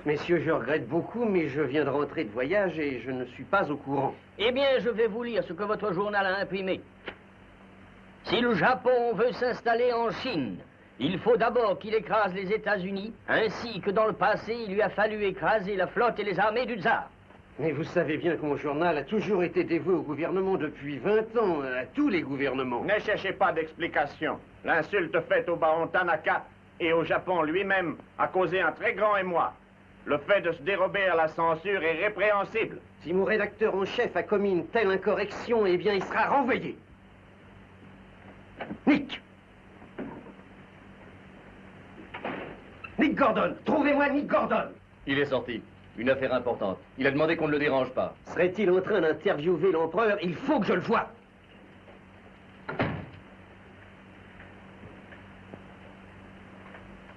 Messieurs, je regrette beaucoup, mais je viens de rentrer de voyage et je ne suis pas au courant. Eh bien, je vais vous lire ce que votre journal a imprimé. Si le Japon veut s'installer en Chine, il faut d'abord qu'il écrase les États-Unis, ainsi que dans le passé, il lui a fallu écraser la flotte et les armées du tsar. Mais vous savez bien que mon journal a toujours été dévoué au gouvernement depuis 20 ans, à tous les gouvernements. Ne cherchez pas d'explication. L'insulte faite au baron Tanaka et au Japon lui-même a causé un très grand émoi. Le fait de se dérober à la censure est répréhensible. Si mon rédacteur en chef a commis une telle incorrection, eh bien, il sera renvoyé. Nick! Nick Gordon! Trouvez-moi Nick Gordon! Il est sorti. Une affaire importante. Il a demandé qu'on ne le dérange pas. Serait-il en train d'interviewer l'empereur? Il faut que je le voie.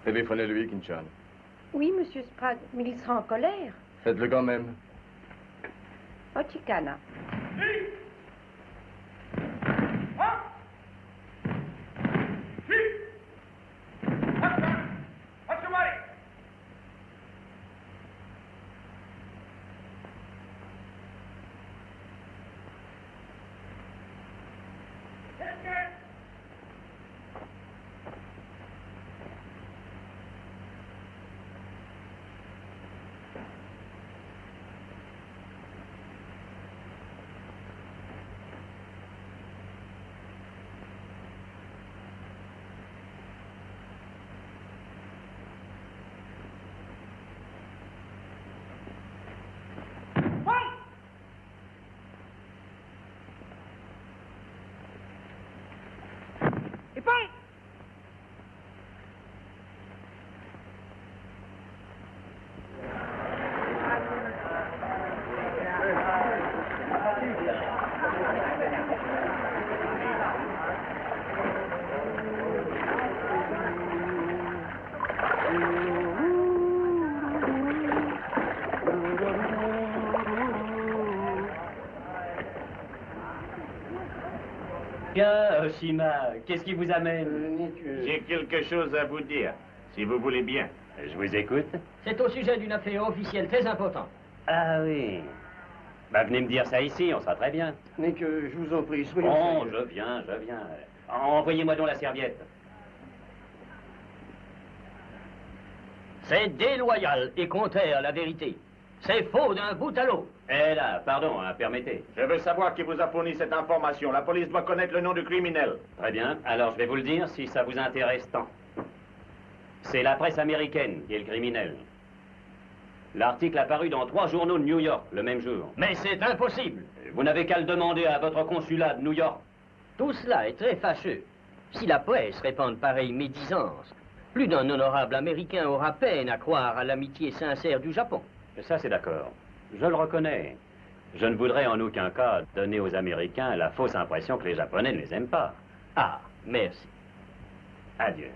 Téléphonez-lui, Kinchan. Oui, monsieur Sprague, mais il sera en colère. Faites-le quand même. Ochikana. Bien, Oshima, qu'est-ce qui vous amène? J'ai quelque chose à vous dire, si vous voulez bien. Je vous écoute. C'est au sujet d'une affaire officielle très importante. Ah oui. Bah, venez me dire ça ici, on sera très bien. Nick, je vous en prie, soyons Bon, sérieux. je viens. Envoyez-moi donc la serviette. C'est déloyal et contraire à la vérité. C'est faux d'un bout à l'autre. Eh là, pardon, hein, permettez. Je veux savoir qui vous a fourni cette information. La police doit connaître le nom du criminel. Très bien, alors je vais vous le dire si ça vous intéresse tant. C'est la presse américaine qui est le criminel. L'article a paru dans 3 journaux de New York le même jour. Mais c'est impossible. Vous n'avez qu'à le demander à votre consulat de New York. Tout cela est très fâcheux. Si la presse répand pareille médisance, plus d'un honorable Américain aura peine à croire à l'amitié sincère du Japon. Ça, c'est d'accord. Je le reconnais. Je ne voudrais en aucun cas donner aux Américains la fausse impression que les Japonais ne les aiment pas. Ah, merci. Adieu.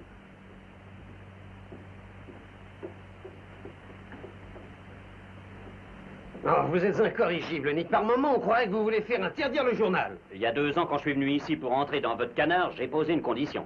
Oh, vous êtes incorrigible, Nick. Par moment, on croirait que vous voulez faire interdire le journal. Il y a 2 ans, quand je suis venu ici pour entrer dans votre canard, j'ai posé une condition.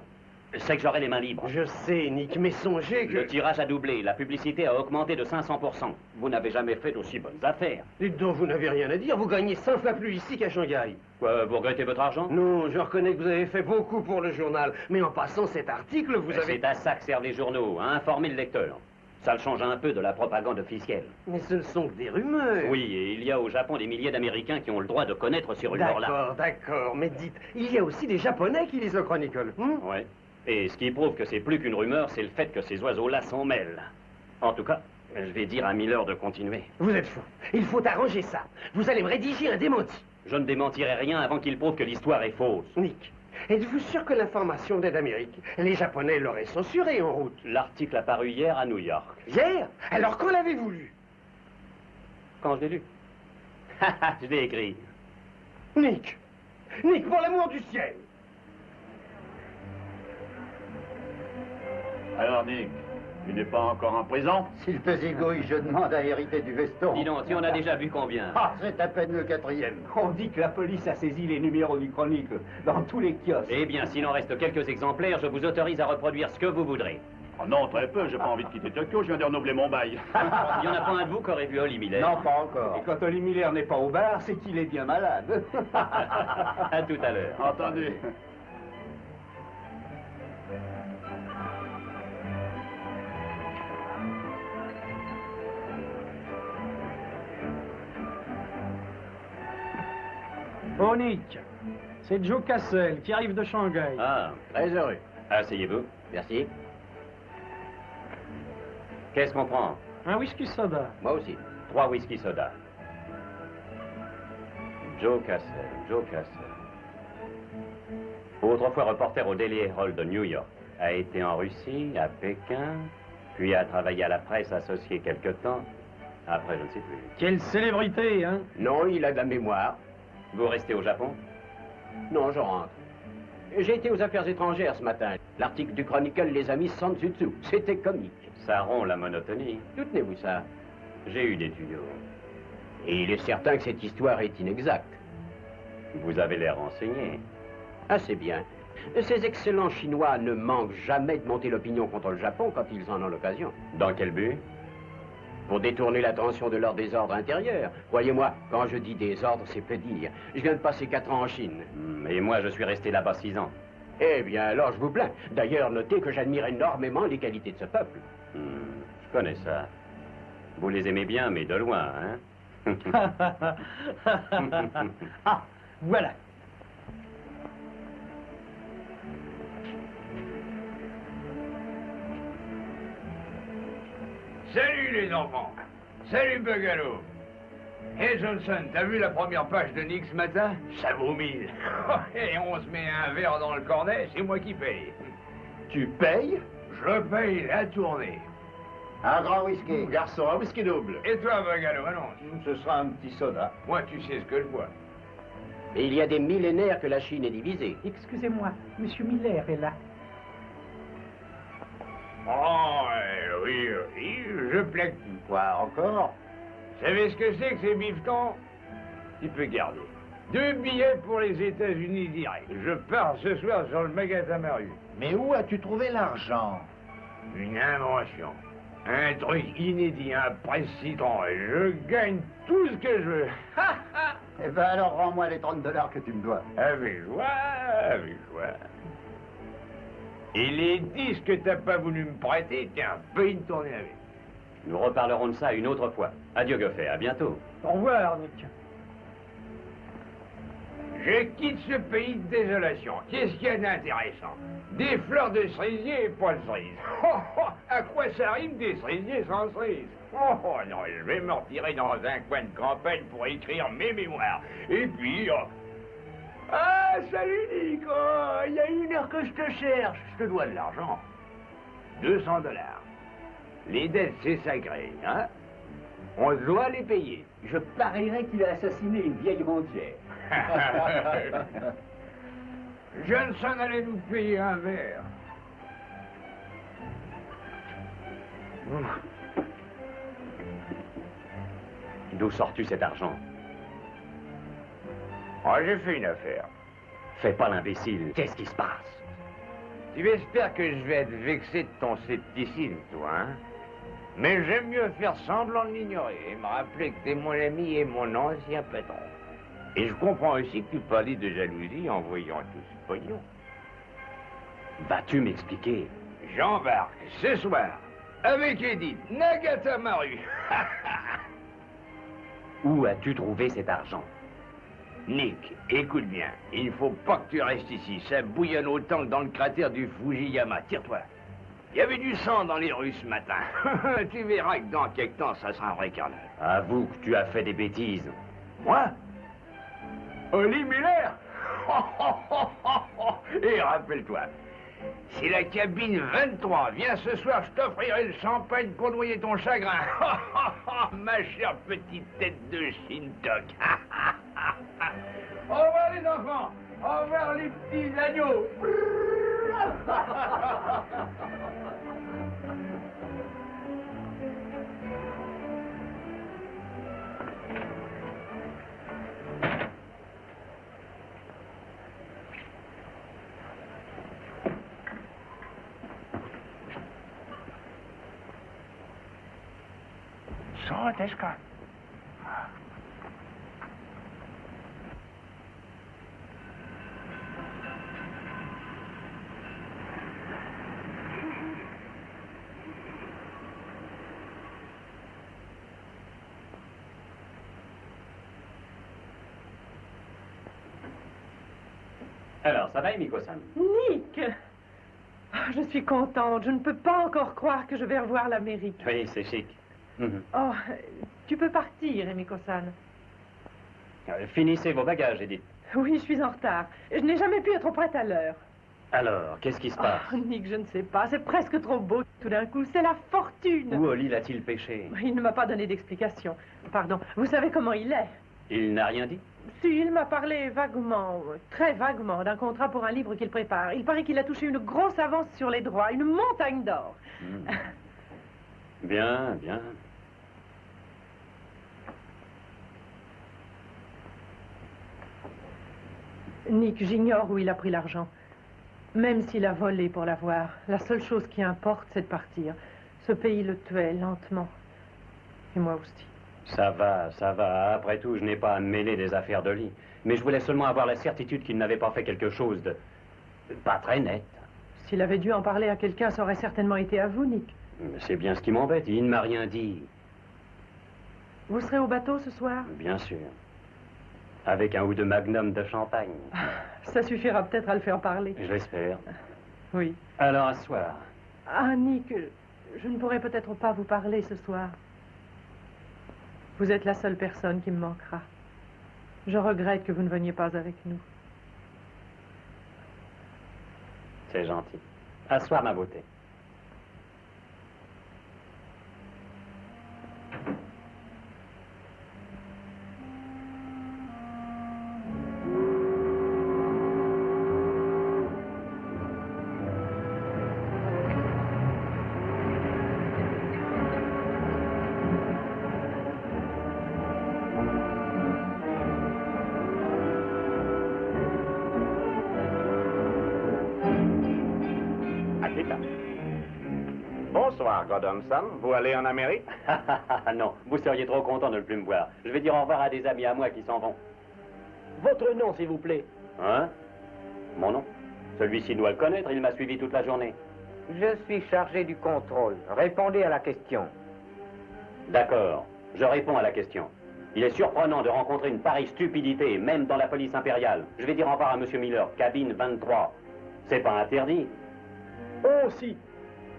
C'est que j'aurai les mains libres. Je sais, Nick, mais songez que... Le tirage a doublé, la publicité a augmenté de 500%. Vous n'avez jamais fait d'aussi bonnes affaires. Dites donc, vous n'avez rien à dire. Vous gagnez 100 fois plus ici qu'à Shanghai. Quoi, vous regrettez votre argent? Non, je reconnais que vous avez fait beaucoup pour le journal. Mais en passant cet article, vous avez... C'est à ça que servent les journaux, à informer le lecteur. Ça le change un peu de la propagande officielle. Mais ce ne sont que des rumeurs. Oui, et il y a au Japon des milliers d'Américains qui ont le droit de connaître ces rumeurs-là. D'accord, d'accord. Mais dites, il y a aussi des Japonais qui lisent le Chronicle. Ouais. Et ce qui prouve que c'est plus qu'une rumeur, c'est le fait que ces oiseaux-là s'en mêlent. En tout cas, je vais dire à Miller de continuer. Vous êtes fou. Il faut arranger ça. Vous allez me rédiger un démenti. Je ne démentirai rien avant qu'il prouve que l'histoire est fausse. Nick, êtes-vous sûr que l'information venait d'Amérique? Les Japonais l'auraient censurée en route. L'article a paru hier à New York. Hier? Alors quand l'avez-vous lu? Quand je l'ai lu? Je l'ai écrit. Nick! Nick, pour l'amour du ciel! Alors, Nick, tu n'es pas encore en prison? S'il te zigouille, je demande à hériter du veston. Dis donc, si on a déjà vu combien? Ah, c'est à peine le 4e. On dit que la police a saisi les numéros du Chronicle dans tous les kiosques. Eh bien, s'il en reste quelques exemplaires, je vous autorise à reproduire ce que vous voudrez. Oh non, très peu, j'ai pas envie de quitter Tokyo, je viens de renouveler mon bail. Il n'y en a pas un de vous qui aurait vu Holly Miller? Non, pas encore. Et quand Holly Miller n'est pas au bar, c'est qu'il est bien malade. À tout à l'heure. Entendu. Oh Nick, c'est Joe Cassel qui arrive de Shanghai. Ah, Très heureux. asseyez-vous. Merci. Qu'est-ce qu'on prend? Un whisky soda. Moi aussi. 3 whisky soda. Joe Cassel, Joe Cassel. Autrefois reporter au Daily Herald de New York. A été en Russie, à Pékin, puis a travaillé à la presse associée quelque temps. Après, je ne sais plus. Quelle célébrité, hein? Non, il a de la mémoire. Vous restez au Japon? Non, je rentre. J'ai été aux affaires étrangères ce matin. L'article du Chronicle les a mis sans dessus-dessous. C'était comique. Ça rompt la monotonie. D'où tenez-vous ça? J'ai eu des tuyaux. Et il est certain que cette histoire est inexacte. Vous avez l'air renseigné. Assez bien. Ces excellents Chinois ne manquent jamais de monter l'opinion contre le Japon quand ils en ont l'occasion. Dans quel but? Pour détourner l'attention de leur désordre intérieur. Croyez-moi, quand je dis désordre, c'est peu dire. Je viens de passer 4 ans en Chine. Et moi, je suis resté là-bas 6 ans. Eh bien, alors je vous plains. D'ailleurs, notez que j'admire énormément les qualités de ce peuple. Je connais ça. Vous les aimez bien, mais de loin, hein? Ah, voilà. Salut les enfants. Salut Bugalo. Hey Johnson, t'as vu la première page de Nick ce matin? Ça vaut 1000. Et on se met un verre dans le cornet, c'est moi qui paye. Tu payes? Je paye la tournée. Un grand whisky. Garçon, un whisky double. Et toi Bugalo, annonce. Ce sera un petit soda. Moi, tu sais ce que je bois. Et il y a des millénaires que la Chine est divisée. Excusez-moi, Monsieur Miller est là. Oh, oui, je plaque tout. Quoi, encore? Vous savez ce que c'est que ces bifetons? Tu peux garder. 2 billets pour les États-Unis direct. Je pars ce soir sur le magasin Maru. Mais où as-tu trouvé l'argent? Une invention. Un truc inédit, un presse-citron. Je gagne tout ce que je veux. Eh ben alors rends-moi les $30 que tu me dois. Avec joie, avec joie. Et les 10 que t'as pas voulu me prêter, tiens, paye une tournée avec. Nous reparlerons de ça une autre fois. Adieu, Goffet, à bientôt. Au revoir, Nick. Je quitte ce pays de désolation. Qu'est-ce qu'il y a d'intéressant? Des fleurs de cerisier et pas de cerises. Oh, oh, à quoi ça rime des cerisiers sans cerises? Oh, oh non, je vais me retirer dans un coin de campagne pour écrire mes mémoires. Et puis... oh. Ah, salut Nick! Oh, il y a 1 heure que je te cherche. Je te dois de l'argent. $200. Les dettes, c'est sacré, hein? On doit les payer. Je parierais qu'il a assassiné une vieille rentière. Johnson allait nous payer un verre. D'où sors-tu cet argent? Oh, j'ai fait une affaire. Fais pas l'imbécile. Qu'est-ce qui se passe? Tu espères que je vais être vexé de ton scepticisme, toi, hein? Mais j'aime mieux faire semblant de l'ignorer et me rappeler que t'es mon ami et mon ancien patron. Et je comprends aussi que tu pâlis de jalousie en voyant tout ce pognon. Vas-tu m'expliquer? J'embarque ce soir avec Edith, Nagata Maru. Où as-tu trouvé cet argent? Nick, écoute bien, il ne faut pas que tu restes ici. Ça bouillonne autant que dans le cratère du Fujiyama. Tire-toi. Il y avait du sang dans les rues ce matin. Tu verras que dans quelque temps, ça sera un vrai carnage. Avoue que tu as fait des bêtises. Moi? Holly Miller? Et rappelle-toi, si la cabine 23 vient ce soir, je t'offrirai le champagne pour noyer ton chagrin. Ma chère petite tête de Shintok. Au revoir les enfants. Au revoir les petits agneaux. So, Teschka. Alors, ça va, Miko-san? Nick! Ah, je suis contente. Je ne peux pas encore croire que je vais revoir l'Amérique. Oui, c'est chic. Mhm. Oh, tu peux partir, Emiko-san. Finissez vos bagages, Edith. Oui, je suis en retard. Je n'ai jamais pu être prête à l'heure. Alors, qu'est-ce qui se passe? Oh, Nick, je ne sais pas. C'est presque trop beau tout d'un coup. C'est la fortune. Où Oli l'a-t-il pêché? Il ne m'a pas donné d'explication. Pardon. Vous savez comment il est? Il n'a rien dit? Si, il m'a parlé vaguement, très vaguement, d'un contrat pour un livre qu'il prépare. Il paraît qu'il a touché une grosse avance sur les droits, une montagne d'or. Bien, bien. Nick, j'ignore où il a pris l'argent. Même s'il a volé pour l'avoir, la seule chose qui importe, c'est de partir. Ce pays le tuait lentement. Et moi aussi. Ça va, ça va. Après tout, je n'ai pas à me mêler des affaires d'Oli. Mais je voulais seulement avoir la certitude qu'il n'avait pas fait quelque chose de pas très net. S'il avait dû en parler à quelqu'un, ça aurait certainement été à vous, Nick. C'est bien ce qui m'embête. Il ne m'a rien dit. Vous serez au bateau ce soir? Bien sûr. Avec un ou deux magnums de champagne. Ça suffira peut-être à le faire parler. Je l'espère. Oui. Alors, à ce soir. Ah, Nick, je ne pourrai peut-être pas vous parler ce soir. Vous êtes la seule personne qui me manquera. Je regrette que vous ne veniez pas avec nous. C'est gentil. À ce soir, ma beauté. Bonsoir, Godhomson. Vous allez en Amérique? Non, vous seriez trop content de ne plus me voir. Je vais dire au revoir à des amis à moi qui s'en vont. Votre nom, s'il vous plaît. Hein? Mon nom? Celui-ci doit le connaître, il m'a suivi toute la journée. Je suis chargé du contrôle. Répondez à la question. D'accord, je réponds à la question. Il est surprenant de rencontrer une pareille stupidité, même dans la police impériale. Je vais dire au revoir à Monsieur Miller, cabine 23. C'est pas interdit. Oh, si.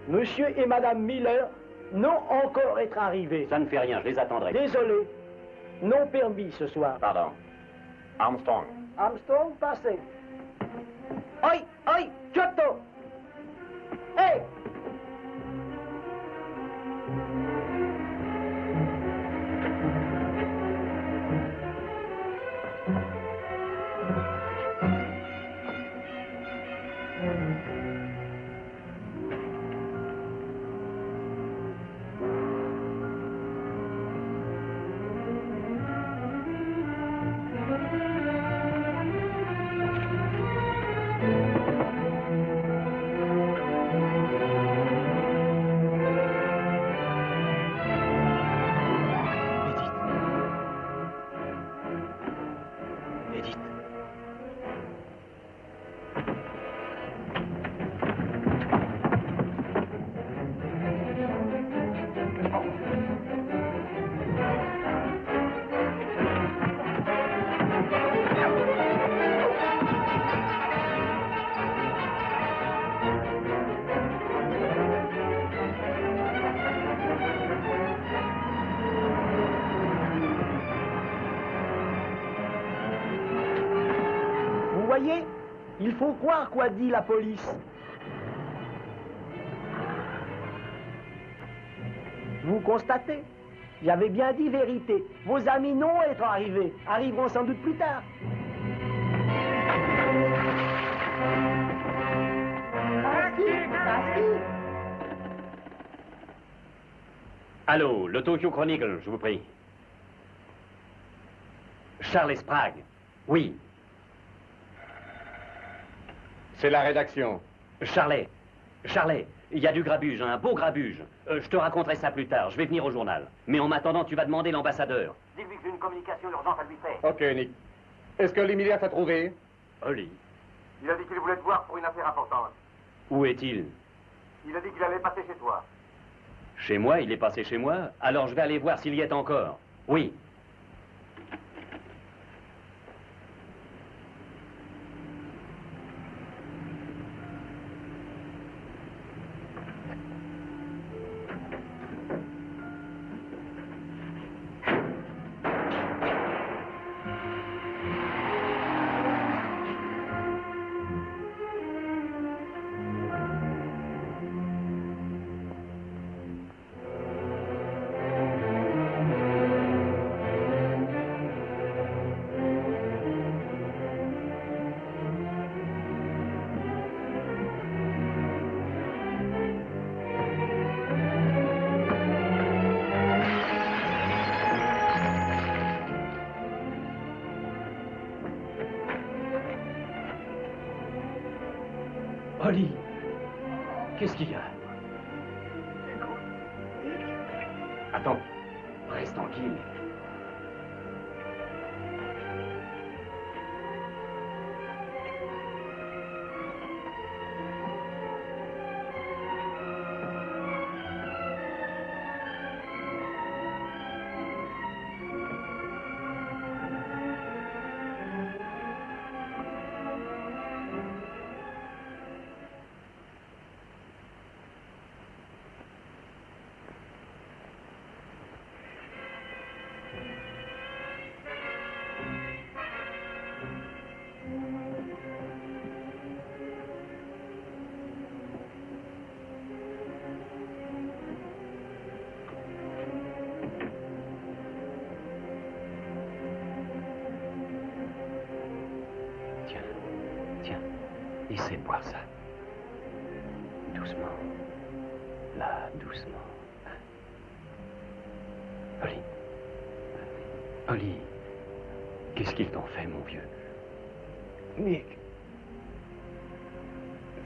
Monsieur et Madame Miller n'ont encore être arrivés. Ça ne fait rien, je les attendrai. Désolé. Non permis ce soir. Pardon. Armstrong. Armstrong, passez. Oi, oi, Giotto. Hey! Il faut croire quoi dit la police. Vous constatez? J'avais bien dit vérité. Vos amis non être arrivés. Arriveront sans doute plus tard. Allô, le Tokyo Chronicle, je vous prie. Charles Sprague. Oui. C'est la rédaction. Charlet, Il y a du grabuge, un beau grabuge. Je te raconterai ça plus tard, je vais venir au journal. Mais en attendant, tu vas demander l'ambassadeur. Dis-lui que j'ai une communication urgente à lui faire. Ok, Nick. Est-ce que l'Emilia t'a trouvé? Oli, Il a dit qu'il voulait te voir pour une affaire importante. où est-il? Il a dit qu'il allait passer chez toi. Chez moi? Il est passé chez moi? Alors je vais aller voir s'il y est encore. Oui. Oli, qu'est-ce qu'il y a? Attends, reste tranquille. Essaie de boire ça. Doucement. Là, doucement. Oli. Oli. Qu'est-ce qu'ils t'ont fait, mon vieux? Nick,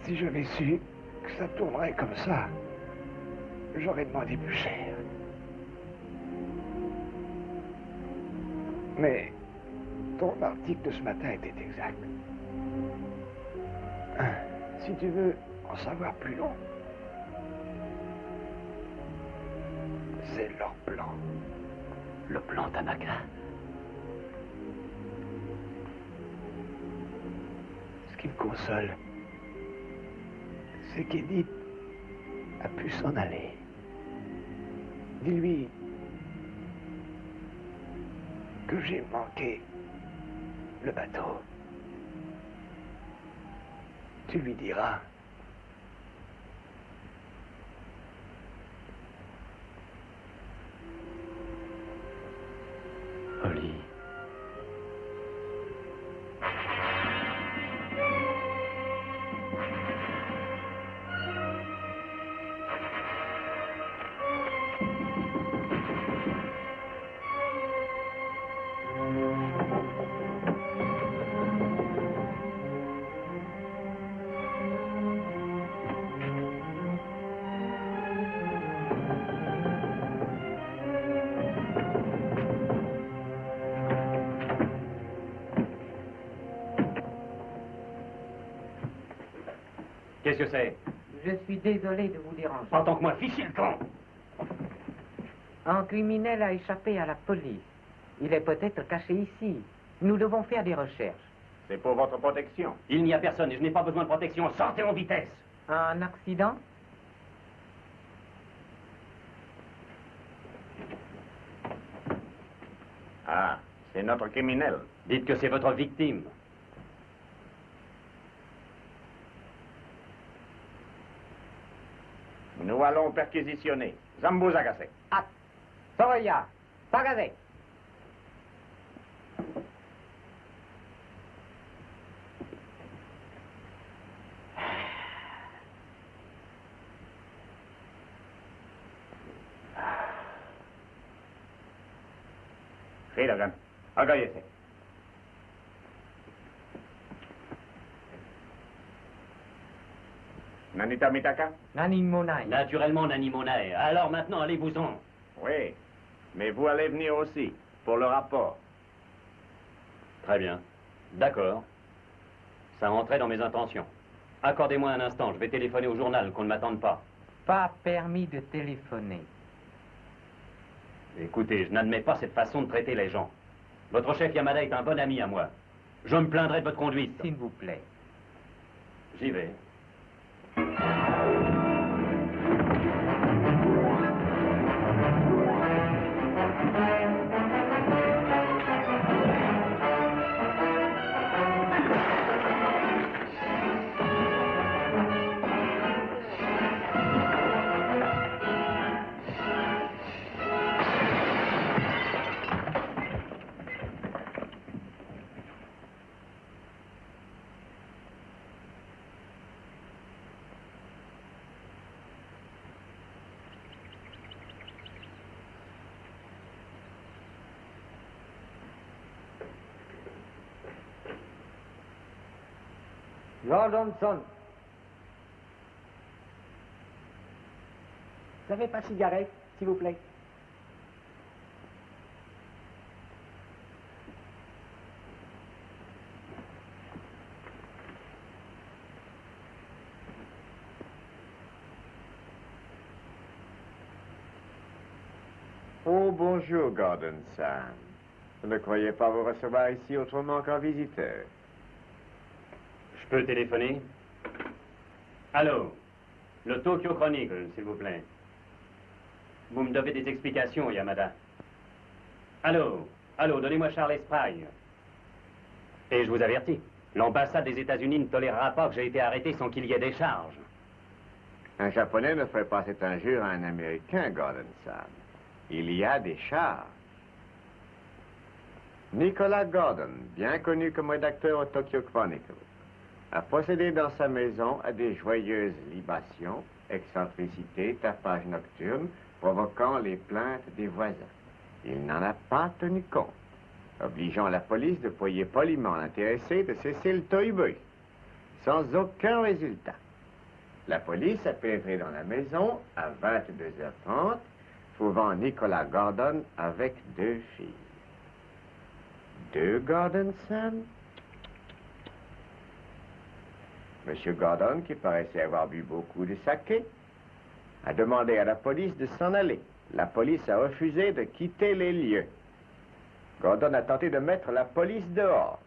si j'avais su que ça tournerait comme ça, j'aurais demandé plus cher. Mais ton article de ce matin était exact. Si tu veux en savoir plus long, c'est leur plan. Le plan Tanaka? Ce qui me console, c'est qu'Edith a pu s'en aller. Dis-lui que j'ai manqué le bateau. Tu lui diras. Oli. Qu'est-ce que c'est? Je suis désolé de vous déranger. En tant que moi, fichez le camp! Un criminel a échappé à la police. Il est peut-être caché ici. Nous devons faire des recherches. C'est pour votre protection. Il n'y a personne et je n'ai pas besoin de protection. Sortez en vitesse! Un accident? Ah, c'est notre criminel. Dites que c'est votre victime. Nous allons perquisitionner. Zambo Zagase. Ah, Soroya, Sagase. Hidagan. Agayese. Nanita Mitaka? Nani Monaï. Naturellement, Nani Monaï. Alors maintenant, allez-vous-en. Oui, mais vous allez venir aussi, pour le rapport. Très bien. D'accord. Ça entrait dans mes intentions. Accordez-moi un instant, je vais téléphoner au journal, qu'on ne m'attende pas. Pas permis de téléphoner. Écoutez, je n'admets pas cette façon de traiter les gens. Votre chef Yamada est un bon ami à moi. Je me plaindrai de votre conduite. S'il vous plaît. J'y vais. Gordonson. Vous n'avez pas de cigarette, s'il vous plaît? Oh, bonjour, Gordon Sam. Vous ne croyez pas vous recevoir ici autrement qu'en visiteur? Je peux téléphoner? Allô? Le Tokyo Chronicle, s'il vous plaît. Vous me devez des explications, Yamada. Allô? Allô, donnez-moi Charles Sprague. Et je vous avertis, l'ambassade des États-Unis ne tolérera pas que j'ai été arrêté sans qu'il y ait des charges. Un Japonais ne ferait pas cette injure à un Américain, Gordon Sam. Il y a des charges. Nicolas Gordon, bien connu comme rédacteur au Tokyo Chronicle, a procédé dans sa maison à des joyeuses libations, excentricités, tapages nocturnes, provoquant les plaintes des voisins. Il n'en a pas tenu compte, obligeant la police de prier poliment l'intéressé de cesser le tohu-bohu, sans aucun résultat. La police a pénétré dans la maison à 22h30, trouvant Nicolas Gordon avec 2 filles. 2 Gordon Sam? Monsieur Gordon, qui paraissait avoir bu beaucoup de saké, a demandé à la police de s'en aller. La police a refusé de quitter les lieux. Gordon a tenté de mettre la police dehors.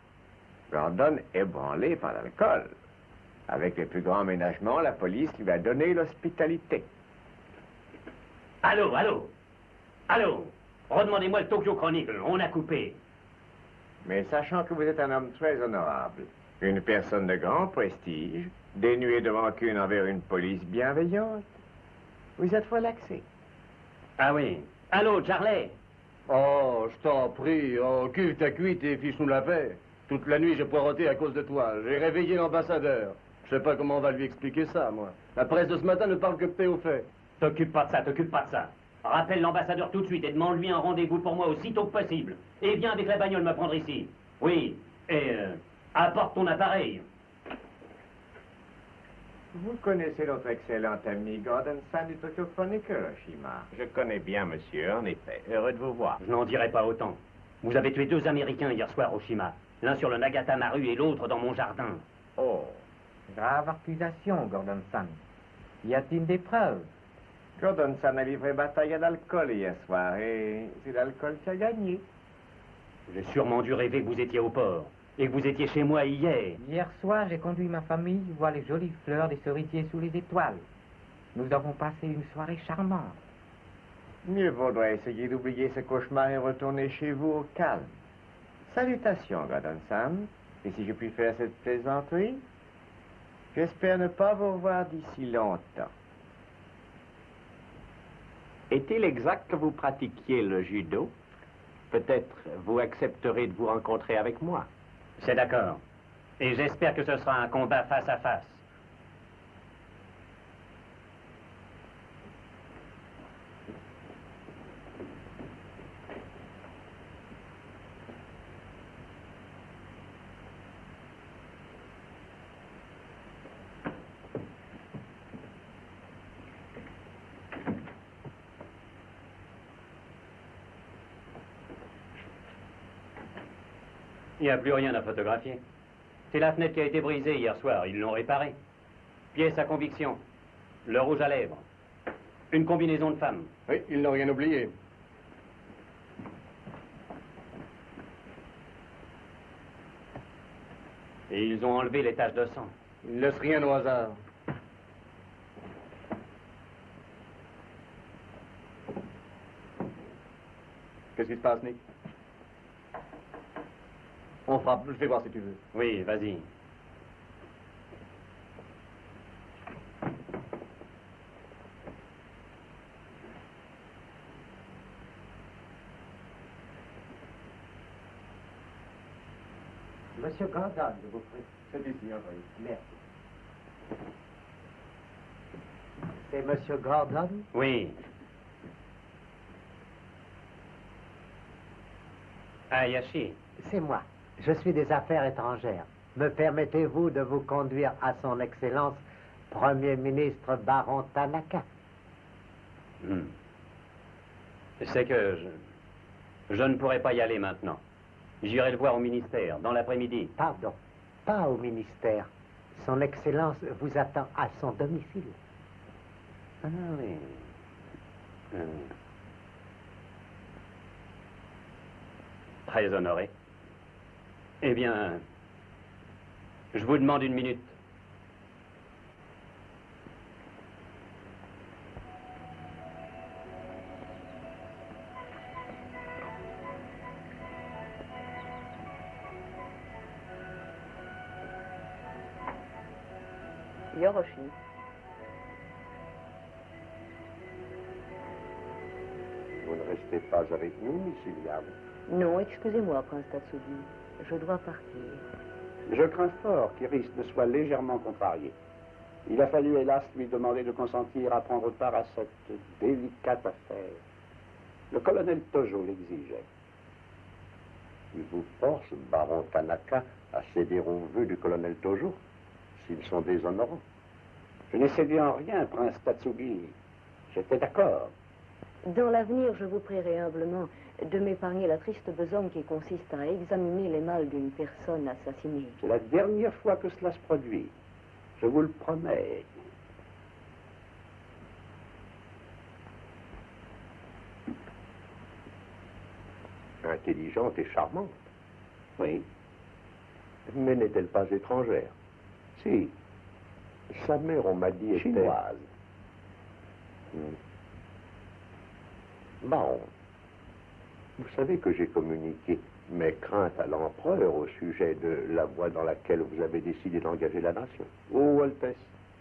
Gordon, ébranlé par l'alcool. Avec les plus grands ménagements, la police lui a donné l'hospitalité. Allô, allô? Allô? Redemandez-moi le Tokyo Chronicle, on a coupé. Mais sachant que vous êtes un homme très honorable, une personne de grand prestige, dénuée de rancune envers une police bienveillante, vous êtes relaxé. Ah oui. Allô, Charlie? Oh, je t'en prie. Oh, cuve ta cuite et fiche-nous la paix. Toute la nuit, j'ai poireauté à cause de toi. J'ai réveillé l'ambassadeur. Je sais pas comment on va lui expliquer ça, moi. La presse de ce matin ne parle que de tes hauts faits. T'occupe pas de ça, t'occupe pas de ça. Rappelle l'ambassadeur tout de suite et demande-lui un rendez-vous pour moi aussitôt que possible. Et viens avec la bagnole me prendre ici. Oui, et apporte ton appareil. Vous connaissez notre excellent ami Gordon Sam du Tokyo Chronicle, Shima. Je connais bien, monsieur, en effet. Heureux de vous voir. Je n'en dirai pas autant. Vous avez tué 2 Américains hier soir au Shima. L'un sur le Nagata Maru et l'autre dans mon jardin. Oh. Grave accusation, Gordon Sam. Y a-t-il des preuves? Gordon Sam a livré bataille à l'alcool hier soir et c'est l'alcool qui a gagné. J'ai sûrement dû rêver que vous étiez au port et que vous étiez chez moi hier. Hier soir, j'ai conduit ma famille voir les jolies fleurs des cerisiers sous les étoiles. Nous avons passé une soirée charmante. Mieux vaudrait essayer d'oublier ce cauchemar et retourner chez vous au calme. Salutations, Gordon Sam. Et si je puis faire cette plaisanterie, j'espère ne pas vous revoir d'ici longtemps. Est-il exact que vous pratiquiez le judo? Peut-être vous accepterez de vous rencontrer avec moi. C'est d'accord. Et j'espère que ce sera un combat face à face. Il n'y a plus rien à photographier. C'est la fenêtre qui a été brisée hier soir. Ils l'ont réparée. Pièce à conviction. Le rouge à lèvres. Une combinaison de femme. Oui, ils n'ont rien oublié. Et ils ont enlevé les taches de sang. Ils ne laissent rien au hasard. Qu'est-ce qui se passe, Nick? On frappe, je vais voir si tu veux. Oui, vas-y. Monsieur Gordon, je vous prie. C'est ici, oui. Merci. C'est Monsieur Gordon? Oui. Hayashi. C'est moi. Je suis des affaires étrangères. Me permettez-vous de vous conduire à son Excellence, Premier ministre Baron Tanaka? C'est que je ne pourrais pas y aller maintenant. J'irai le voir au ministère, dans l'après-midi. Pardon, pas au ministère. Son Excellence vous attend à son domicile. Ah oui. Très honoré. Eh bien, je vous demande une minute. Yoroshi. Vous ne restez pas avec nous, Miss Iliam? Non, excusez-moi, Prince Tatsugi. Je dois partir. Je crains fort qu'Iris ne soit légèrement contrarié. Il a fallu, hélas, lui demander de consentir à prendre part à cette délicate affaire. Le colonel Tojo l'exigeait. Il vous force, baron Tanaka, à céder aux vœux du colonel Tojo, s'ils sont déshonorants. Je n'ai cédé en rien, prince Tatsugi. J'étais d'accord. Dans l'avenir, je vous prierai humblement de m'épargner la triste besogne qui consiste à examiner les mâles d'une personne assassinée. C'est la dernière fois que cela se produit. Je vous le promets. Intelligente et charmante. Oui. Mais n'est-elle pas étrangère? Si. Sa mère, on m'a dit, était... Chinoise. Baron, vous savez que j'ai communiqué mes craintes à l'empereur au sujet de la voie dans laquelle vous avez décidé d'engager la nation. Oh, Altesse,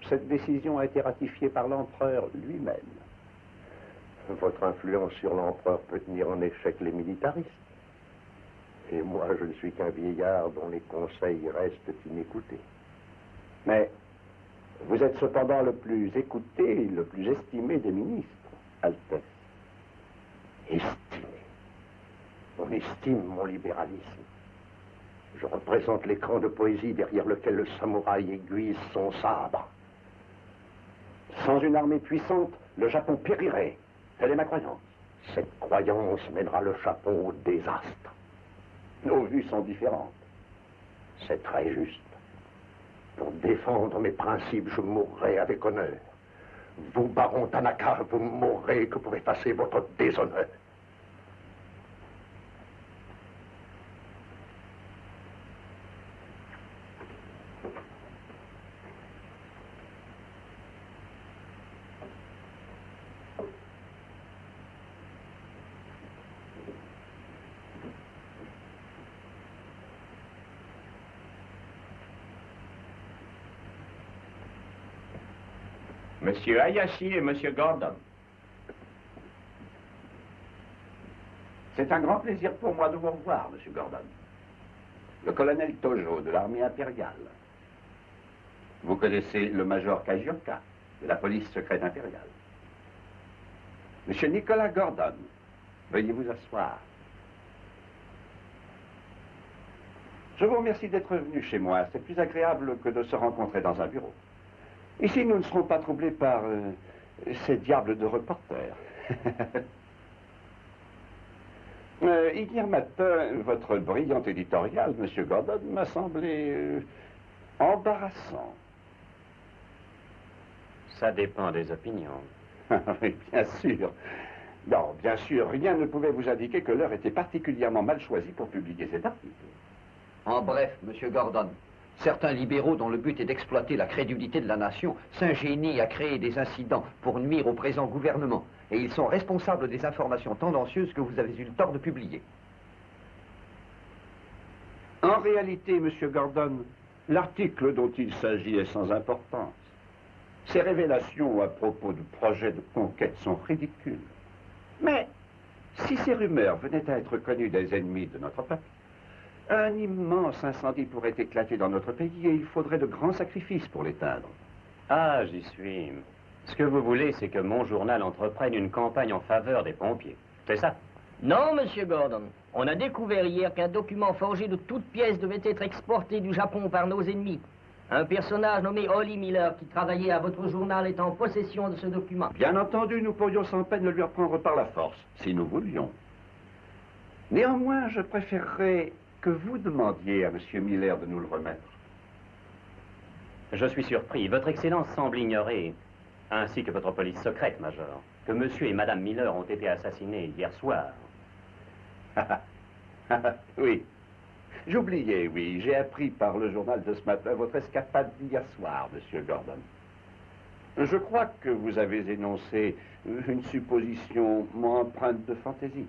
cette décision a été ratifiée par l'empereur lui-même. Votre influence sur l'empereur peut tenir en échec les militaristes. Et moi, je ne suis qu'un vieillard dont les conseils restent inécoutés. Mais vous êtes cependant le plus écouté et le plus estimé des ministres, Altesse. Estimé. On estime mon libéralisme. Je représente l'écran de poésie derrière lequel le samouraï aiguise son sabre. Sans une armée puissante, le Japon périrait. Telle est ma croyance. Cette croyance mènera le Japon au désastre. Nos vues sont différentes. C'est très juste. Pour défendre mes principes, je mourrai avec honneur. Vous, baron Tanaka, vous mourrez que pour effacer votre déshonneur. Monsieur Hayashi et Monsieur Gordon. C'est un grand plaisir pour moi de vous revoir, Monsieur Gordon. Le colonel Tojo de l'armée impériale. Vous connaissez le major Kajioka de la police secrète impériale. Monsieur Nicolas Gordon, veuillez vous asseoir. Je vous remercie d'être venu chez moi. C'est plus agréable que de se rencontrer dans un bureau. Ici, nous ne serons pas troublés par ces diables de reporters. Hier matin, votre brillant éditorial, Monsieur Gordon, m'a semblé embarrassant. Ça dépend des opinions. Oui, bien sûr. Non, bien sûr, rien ne pouvait vous indiquer que l'heure était particulièrement mal choisie pour publier cet article. En bref, Monsieur Gordon, certains libéraux dont le but est d'exploiter la crédulité de la nation s'ingénient à créer des incidents pour nuire au présent gouvernement. Et ils sont responsables des informations tendancieuses que vous avez eu le tort de publier. En réalité, Monsieur Gordon, l'article dont il s'agit est sans importance. Ces révélations à propos du projet de conquête sont ridicules. Mais si ces rumeurs venaient à être connues des ennemis de notre peuple, un immense incendie pourrait éclater dans notre pays et il faudrait de grands sacrifices pour l'éteindre. Ah, j'y suis. Ce que vous voulez, c'est que mon journal entreprenne une campagne en faveur des pompiers. C'est ça? Non, Monsieur Gordon. On a découvert hier qu'un document forgé de toutes pièces devait être exporté du Japon par nos ennemis. Un personnage nommé Holly Miller, qui travaillait à votre journal, est en possession de ce document. Bien entendu, nous pourrions sans peine le lui reprendre par la force, si nous voulions. Néanmoins, je préférerais que vous demandiez à Monsieur Miller de nous le remettre. Je suis surpris. Votre Excellence semble ignorer, ainsi que votre police secrète, Major, que Monsieur et Madame Miller ont été assassinés hier soir. Oui. J'oubliais, oui. J'ai appris par le journal de ce matin votre escapade d'hier soir, Monsieur Gordon. Je crois que vous avez énoncé une supposition empreinte de fantaisie.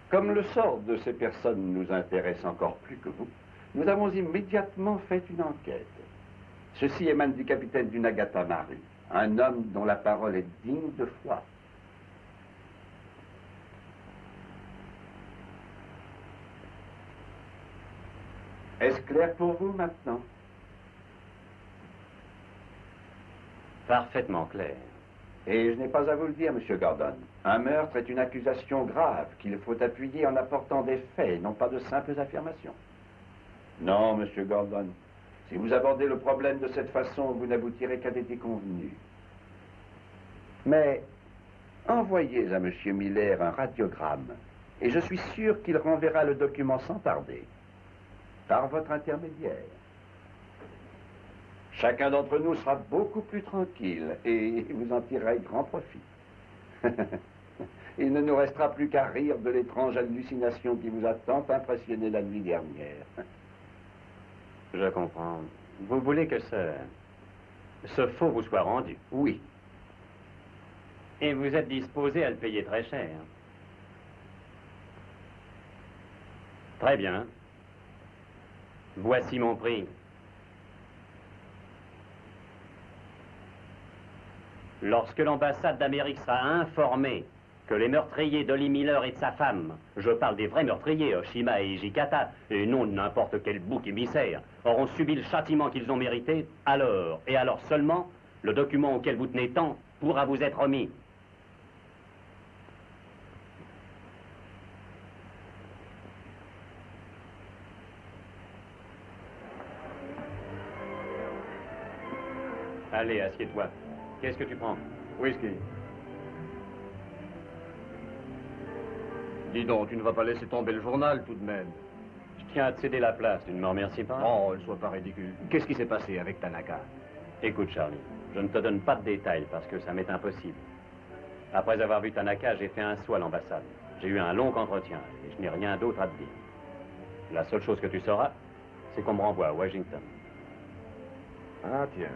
Comme le sort de ces personnes nous intéresse encore plus que vous, nous avons immédiatement fait une enquête. Ceci émane du capitaine du Nagata Maru, un homme dont la parole est digne de foi. Est-ce clair pour vous maintenant? Parfaitement clair. Et je n'ai pas à vous le dire, Monsieur Gordon. Un meurtre est une accusation grave qu'il faut appuyer en apportant des faits, non pas de simples affirmations. Non, Monsieur Gordon. Si vous abordez le problème de cette façon, vous n'aboutirez qu'à des déconvenues. Mais envoyez à Monsieur Miller un radiogramme, et je suis sûr qu'il renverra le document sans tarder, par votre intermédiaire. Chacun d'entre nous sera beaucoup plus tranquille et vous en tirerez grand profit. Il ne nous restera plus qu'à rire de l'étrange hallucination qui vous a tant impressionné la nuit dernière. Je comprends. Vous voulez que ce faux vous soit rendu? Oui. Et vous êtes disposé à le payer très cher? Très bien. Voici mon prix. Lorsque l'ambassade d'Amérique sera informée que les meurtriers d'Holly Miller et de sa femme, je parle des vrais meurtriers, Oshima et Hijikata, et non de n'importe quel bouc émissaire, auront subi le châtiment qu'ils ont mérité, alors, et alors seulement, le document auquel vous tenez tant pourra vous être remis. Allez, assieds-toi. Qu'est-ce que tu prends? Whisky. Dis donc, tu ne vas pas laisser tomber le journal tout de même. Je tiens à te céder la place, tu ne me remercies pas? Oh, ne sois pas ridicule. Qu'est-ce qui s'est passé avec Tanaka? Écoute, Charlie, je ne te donne pas de détails parce que ça m'est impossible. Après avoir vu Tanaka, j'ai fait un saut à l'ambassade. J'ai eu un long entretien et je n'ai rien d'autre à te dire. La seule chose que tu sauras, c'est qu'on me renvoie à Washington. Ah, tiens.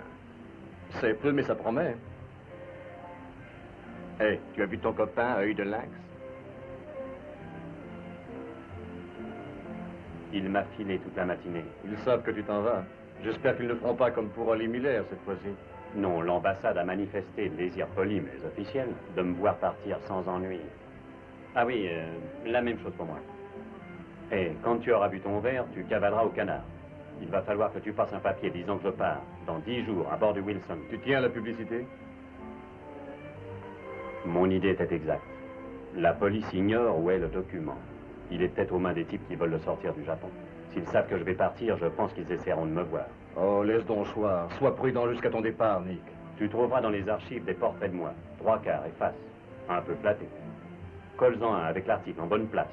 C'est peu, mais ça promet. Hé, hey, tu as vu ton copain à œil de lynx? Il m'a filé toute la matinée. Ils savent que tu t'en vas. J'espère qu'ils ne feront pas comme pour Holly Miller cette fois-ci. Non, l'ambassade a manifesté le désir poli mais officiel de me voir partir sans ennui. Ah oui, la même chose pour moi. Et quand tu auras bu ton verre, tu cavaleras au canard. Il va falloir que tu fasses un papier disant que je pars dans 10 jours à bord du Wilson. Tu tiens à la publicité? Mon idée était exacte. La police ignore où est le document. Il est peut-être aux mains des types qui veulent le sortir du Japon. S'ils savent que je vais partir, je pense qu'ils essaieront de me voir. Oh, laisse donc choir. Sois prudent jusqu'à ton départ, Nick. Tu trouveras dans les archives des portraits de moi. 3 quarts et face. Un peu flatté. Colle-en un avec l'article en bonne place.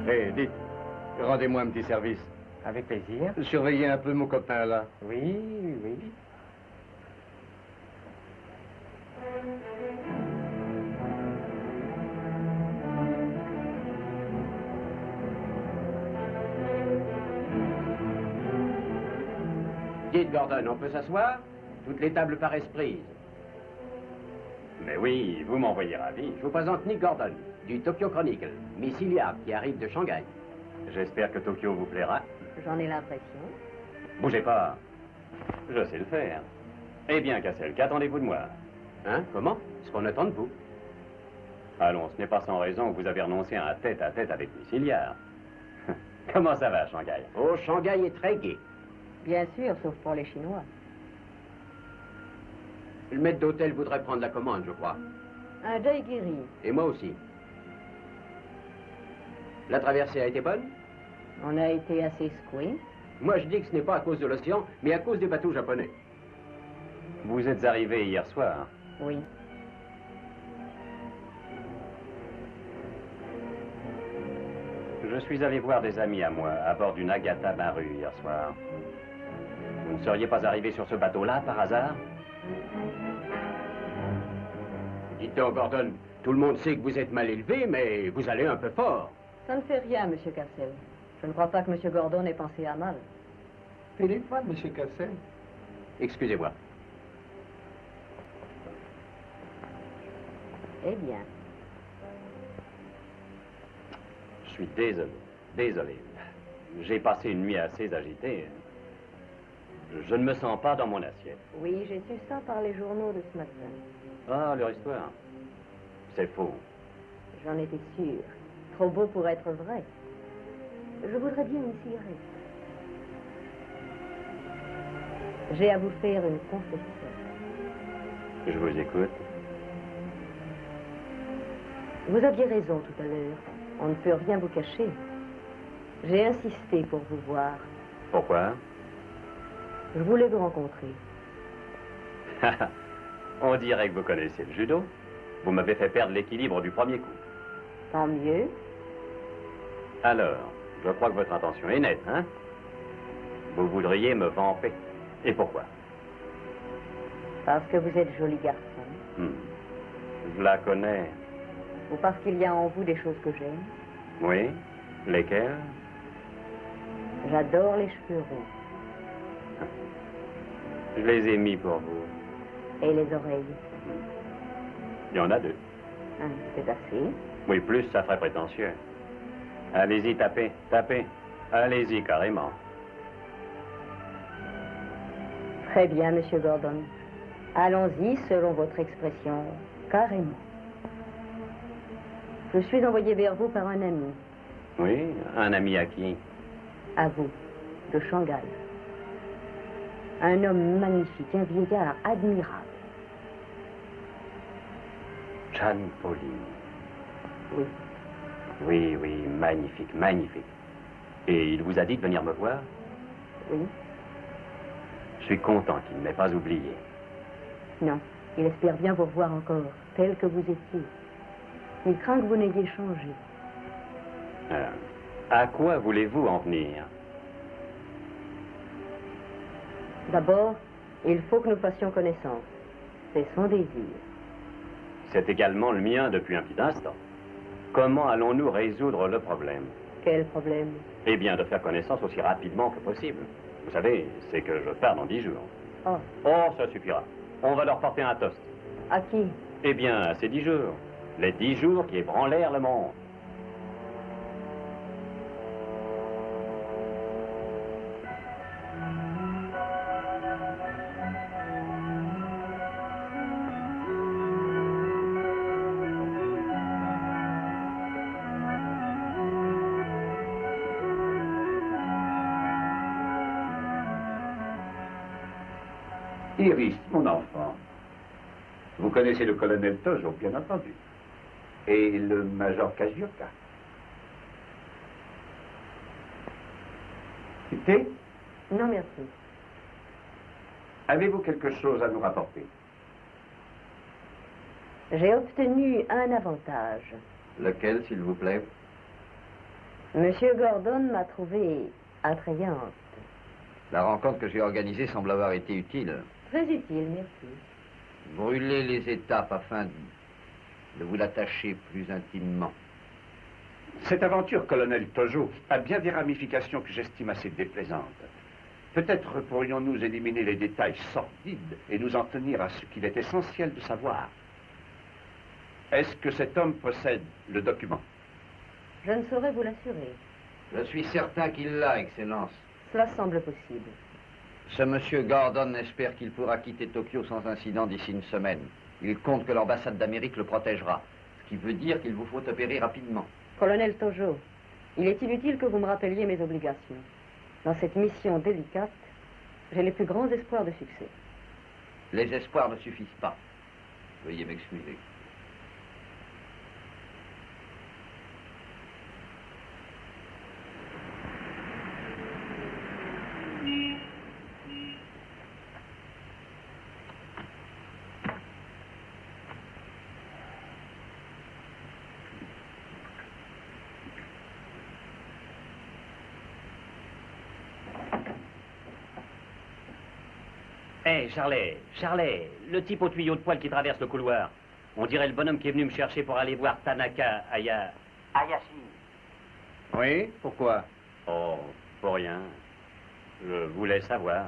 Hé, dites, rendez-moi un petit service. Avec plaisir. Surveillez un peu mon copain, là. Oui, oui. Dites, Gordon, on peut s'asseoir? Toutes les tables paraissent prises. Mais oui, vous m'envoyez ravi. Je vous présente Nick Gordon, du Tokyo Chronicle, Miss Hilliard, qui arrive de Shanghai. J'espère que Tokyo vous plaira. J'en ai l'impression. Bougez pas. Je sais le faire. Eh bien, Cassel, qu'attendez-vous de moi? Hein? Comment? Ce qu'on attend de vous. Allons, ce n'est pas sans raison que vous avez renoncé à un tête-à-tête avec Miss Hilliard. Comment ça va, Shanghai? Oh, Shanghai est très gai. Bien sûr, sauf pour les Chinois. Le maître d'hôtel voudrait prendre la commande, je crois. Un daiguiri. Et moi aussi. La traversée a été bonne? On a été assez secoués. Moi, je dis que ce n'est pas à cause de l'océan, mais à cause des bateaux japonais. Vous êtes arrivé hier soir. Oui. Je suis allé voir des amis à moi à bord d'une Agatha Maru hier soir. Vous ne seriez pas arrivé sur ce bateau-là par hasard? Dites donc, Gordon, tout le monde sait que vous êtes mal élevé, mais vous allez un peu fort. Ça ne fait rien, Monsieur Cassel. Je ne crois pas que Monsieur Gordon ait pensé à mal. Téléphone, Monsieur Cassel. Excusez-moi. Eh bien. Je suis désolé. Désolé. J'ai passé une nuit assez agitée. Je ne me sens pas dans mon assiette. Oui, j'ai su ça par les journaux de ce matin. Ah, leur histoire. C'est faux. J'en étais sûre. Trop beau pour être vrai. Je voudrais bien une cigarette. J'ai à vous faire une confession. Je vous écoute. Vous aviez raison tout à l'heure. On ne peut rien vous cacher. J'ai insisté pour vous voir. Pourquoi? Je voulais vous rencontrer. On dirait que vous connaissez le judo. Vous m'avez fait perdre l'équilibre du premier coup. Tant mieux. Alors, je crois que votre intention est nette, hein? Vous voudriez me vamper. Et pourquoi? Parce que vous êtes joli garçon. Je la connais. Ou parce qu'il y a en vous des choses que j'aime. Oui? Lesquelles? J'adore les cheveux roux. Je les ai mis pour vous. Et les oreilles. Il y en a deux. C'est assez. Oui, plus, ça ferait prétentieux. Allez-y, tapez, tapez. Allez-y, carrément. Très bien, Monsieur Gordon. Allons-y, selon votre expression, carrément. Je suis envoyé vers vous par un ami. Oui, un ami à qui? À vous, de Shanghai. Un homme magnifique, un vieillard admirable. Chan Pauline. Oui. Oui, oui, magnifique, magnifique. Et il vous a dit de venir me voir? Oui. Je suis content qu'il ne m'ait pas oublié. Non, il espère bien vous revoir encore, tel que vous étiez. Il craint que vous n'ayez changé. À quoi voulez-vous en venir? D'abord, il faut que nous fassions connaissance. C'est son désir. C'est également le mien depuis un petit instant. Comment allons-nous résoudre le problème? Quel problème? Eh bien, de faire connaissance aussi rapidement que possible. Vous savez, c'est que je pars dans 10 jours. Oh. Oh, ça suffira. On va leur porter un toast. À qui? Eh bien, à ces 10 jours. Les 10 jours qui ébranlèrent le monde. Iris, mon enfant, vous connaissez le colonel Tojo, bien entendu, et le major Kajioka. Thé? Non, merci. Avez-vous quelque chose à nous rapporter? J'ai obtenu un avantage. Lequel, s'il vous plaît? Monsieur Gordon m'a trouvée attrayante. La rencontre que j'ai organisée semble avoir été utile. Très utile, merci. Brûlez les étapes afin de vous l'attacher plus intimement. Cette aventure, colonel Tojo, a bien des ramifications que j'estime assez déplaisantes. Peut-être pourrions-nous éliminer les détails sordides et nous en tenir à ce qu'il est essentiel de savoir. Est-ce que cet homme possède le document? Je ne saurais vous l'assurer. Je suis certain qu'il l'a, Excellence. Cela semble possible. Ce monsieur Gordon espère qu'il pourra quitter Tokyo sans incident d'ici une semaine. Il compte que l'ambassade d'Amérique le protégera, ce qui veut dire qu'il vous faut opérer rapidement. Colonel Tojo, il est inutile que vous me rappeliez mes obligations. Dans cette mission délicate, j'ai les plus grands espoirs de succès. Les espoirs ne suffisent pas. Veuillez m'excuser. Hé, Charlet, le type au tuyau de poêle qui traverse le couloir. On dirait le bonhomme qui est venu me chercher pour aller voir Tanaka Hayashi. Oui, pourquoi? Oh, pour rien. Je voulais savoir.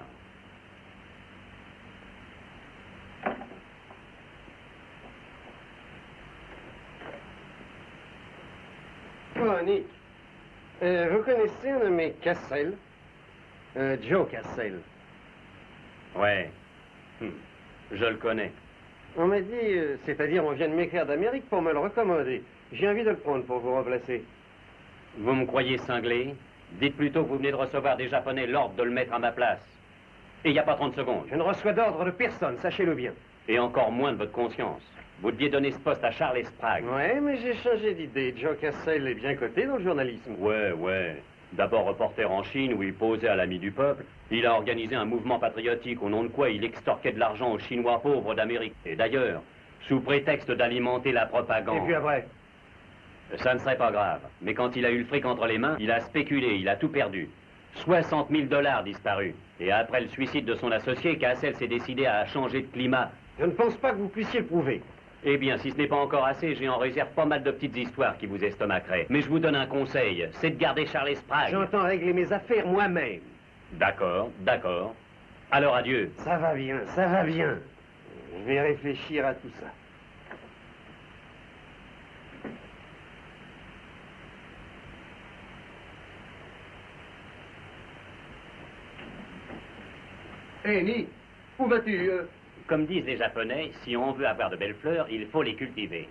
Oh, Nick, vous connaissez un nommé Cassel? Joe Cassel. Ouais. Je le connais. On m'a dit, c'est-à-dire on vient de m'écrire d'Amérique pour me le recommander. J'ai envie de le prendre pour vous remplacer. Vous me croyez cinglé? Dites plutôt que vous venez de recevoir des Japonais l'ordre de le mettre à ma place. Et il n'y a pas 30 secondes. Je ne reçois d'ordre de personne, sachez-le bien. Et encore moins de votre conscience. Vous deviez donner ce poste à Charles Sprague. Ouais, mais j'ai changé d'idée. Joe Cassel est bien coté dans le journalisme. Ouais. D'abord reporter en Chine où il posait à l'ami du peuple. Il a organisé un mouvement patriotique au nom de quoi il extorquait de l'argent aux Chinois pauvres d'Amérique. Et d'ailleurs, sous prétexte d'alimenter la propagande. Et puis après? Ça ne serait pas grave. Mais quand il a eu le fric entre les mains, il a spéculé, il a tout perdu. 60 000 $ disparus. Et après le suicide de son associé, Cassel s'est décidé à changer de climat. Je ne pense pas que vous puissiez le prouver. Eh bien, si ce n'est pas encore assez, j'ai en réserve pas mal de petites histoires qui vous estomaceraient. Mais je vous donne un conseil, c'est de garder Charles Sprague. J'entends régler mes affaires moi-même. D'accord. Alors adieu. Ça va bien. Je vais réfléchir à tout ça. Hé, Nick, où vas-tu Comme disent les Japonais, si on veut avoir de belles fleurs, il faut les cultiver.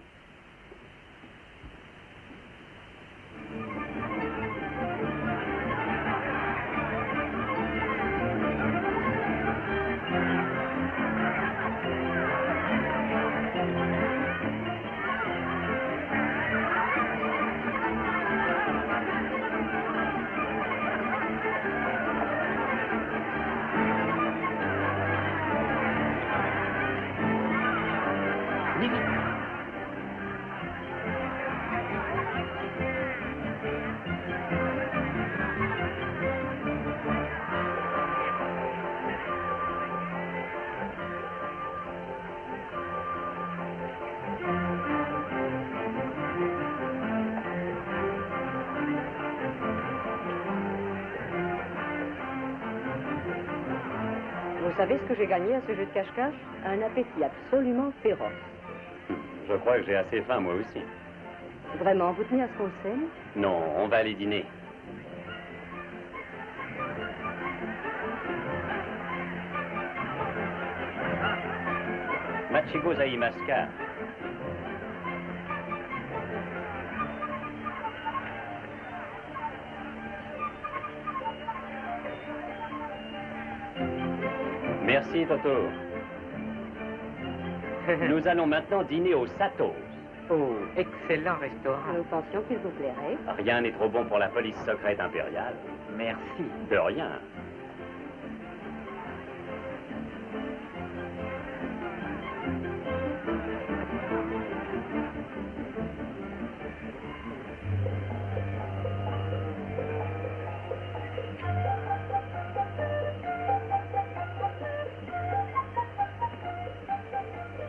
Vous savez ce que j'ai gagné à ce jeu de cache-cache? Un appétit absolument féroce. Je crois que j'ai assez faim, moi aussi. Vraiment, vous tenez à ce qu'on le sème? Non, on va aller dîner. Machigo Zaimaska. Merci, Toto. Nous allons maintenant dîner au Satos. Oh, excellent restaurant. Nous pensions qu'il vous plairait. Rien n'est trop bon pour la police secrète impériale. Merci. De rien.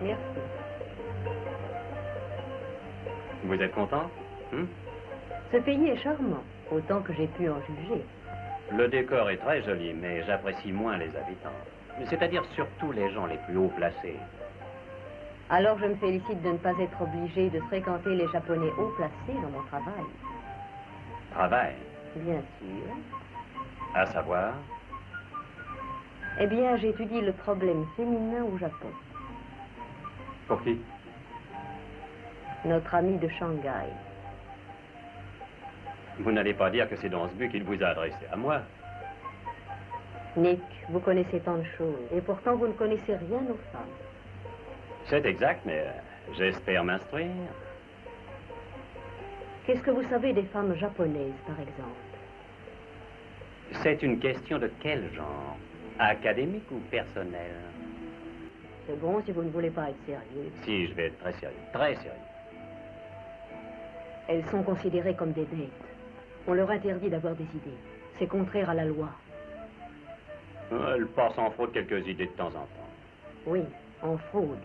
Merci. Vous êtes content? Ce pays est charmant, autant que j'ai pu en juger. Le décor est très joli, mais j'apprécie moins les habitants. C'est-à-dire surtout les gens les plus haut placés. Alors je me félicite de ne pas être obligé de fréquenter les Japonais haut placés dans mon travail. Travail, Bien sûr. à savoir. Eh bien, j'étudie le problème féminin au Japon. Pour qui? Notre ami de Shanghai. Vous n'allez pas dire que c'est dans ce but qu'il vous a adressé à moi. Nick, vous connaissez tant de choses, et pourtant vous ne connaissez rien aux femmes. C'est exact, mais j'espère m'instruire. Qu'est-ce que vous savez des femmes japonaises, par exemple? C'est une question de quel genre? Académique ou personnel? C'est bon si vous ne voulez pas être sérieux. Si, je vais être très sérieux. Très sérieux. Elles sont considérées comme des bêtes. On leur interdit d'avoir des idées. C'est contraire à la loi. Elle passe en fraude quelques idées de temps en temps. Oui, en fraude.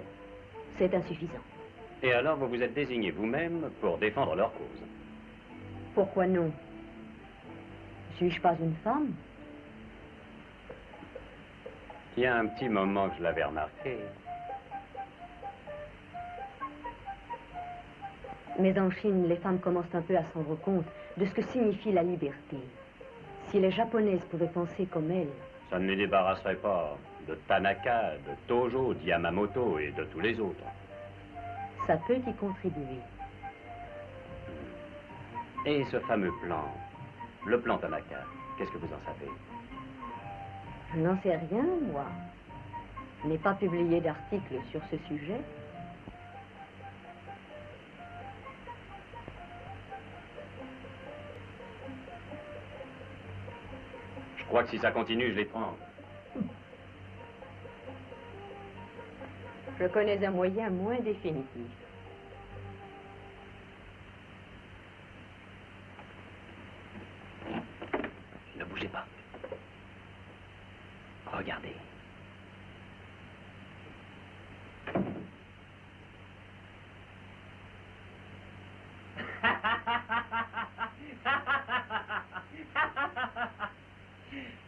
C'est insuffisant. Et alors, vous vous êtes désigné vous-même pour défendre leur cause. Pourquoi non? Suis-je pas une femme? Il y a un petit moment que je l'avais remarqué. Mais en Chine, les femmes commencent un peu à se rendre compte de ce que signifie la liberté. Si les Japonaises pouvaient penser comme elles... Ça ne les débarrasserait pas de Tanaka, de Tojo, de Yamamoto et de tous les autres. Ça peut y contribuer. Et ce fameux plan, le plan Tanaka, qu'est-ce que vous en savez? Je n'en sais rien, moi. Je n'ai pas publié d'article sur ce sujet. Je crois que si ça continue, je les prends. Je connais un moyen moins définitif. Ne bougez pas. Regardez.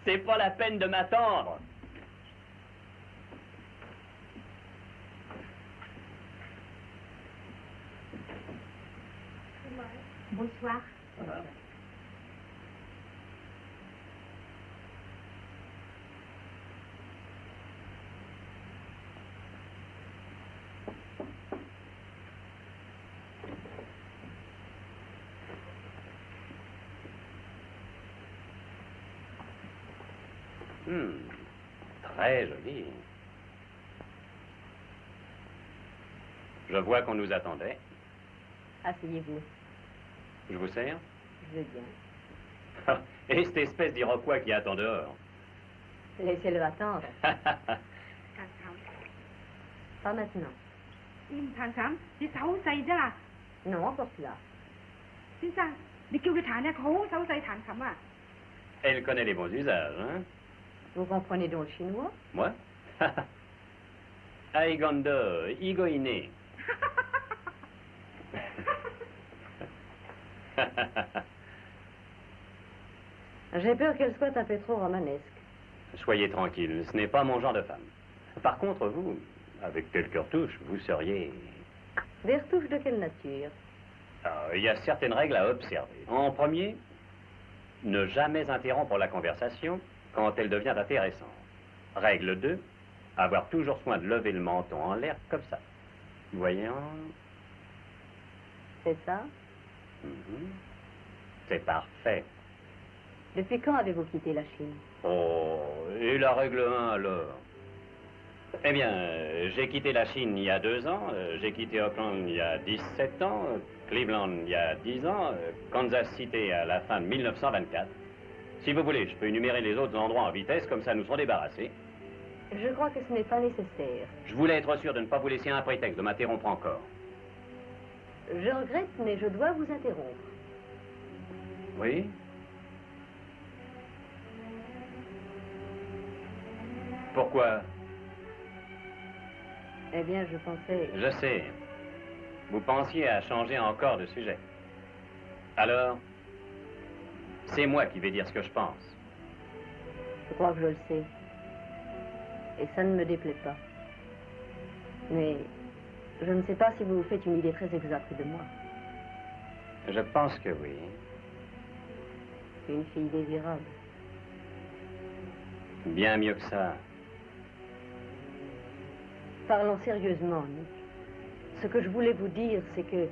C'est pas la peine de m'attendre. Bonsoir. Très joli. Je vois qu'on nous attendait. Asseyez-vous. Je vous sers? Je veux bien. Et cette espèce d'Iroquois qui attend dehors. Laissez-le attendre. Pas maintenant. Non, emporte-la. Elle connaît les bons usages, hein? Vous comprenez donc le chinois? Moi? Aigondo, Igoine. J'ai peur qu'elle soit un peu trop romanesque. Soyez tranquille, ce n'est pas mon genre de femme. Par contre, vous, avec quelques retouches, vous seriez... Des retouches de quelle nature? Il y a certaines règles à observer. En premier, ne jamais interrompre la conversation quand elle devient intéressante. Règle 2, avoir toujours soin de lever le menton en l'air comme ça. Voyons. C'est ça? C'est parfait. Depuis quand avez-vous quitté la Chine? Oh, et la règle 1 alors? Eh bien, j'ai quitté la Chine il y a 2 ans, j'ai quitté Auckland il y a 17 ans, Cleveland il y a 10 ans, Kansas City à la fin de 1924. Si vous voulez, je peux énumérer les autres endroits en vitesse, comme ça nous serons débarrassés. Je crois que ce n'est pas nécessaire. Je voulais être sûr de ne pas vous laisser un prétexte de m'interrompre encore. Je regrette, mais je dois vous interrompre. Oui? Pourquoi? Eh bien, je pensais... Je sais. Vous pensiez à changer encore de sujet. Alors, c'est moi qui vais dire ce que je pense. Je crois que je le sais. Et ça ne me déplaît pas. Mais je ne sais pas si vous vous faites une idée très exacte de moi. Je pense que oui. Une fille désirable. Bien mieux que ça. Parlons sérieusement, Nick. Ce que je voulais vous dire, c'est que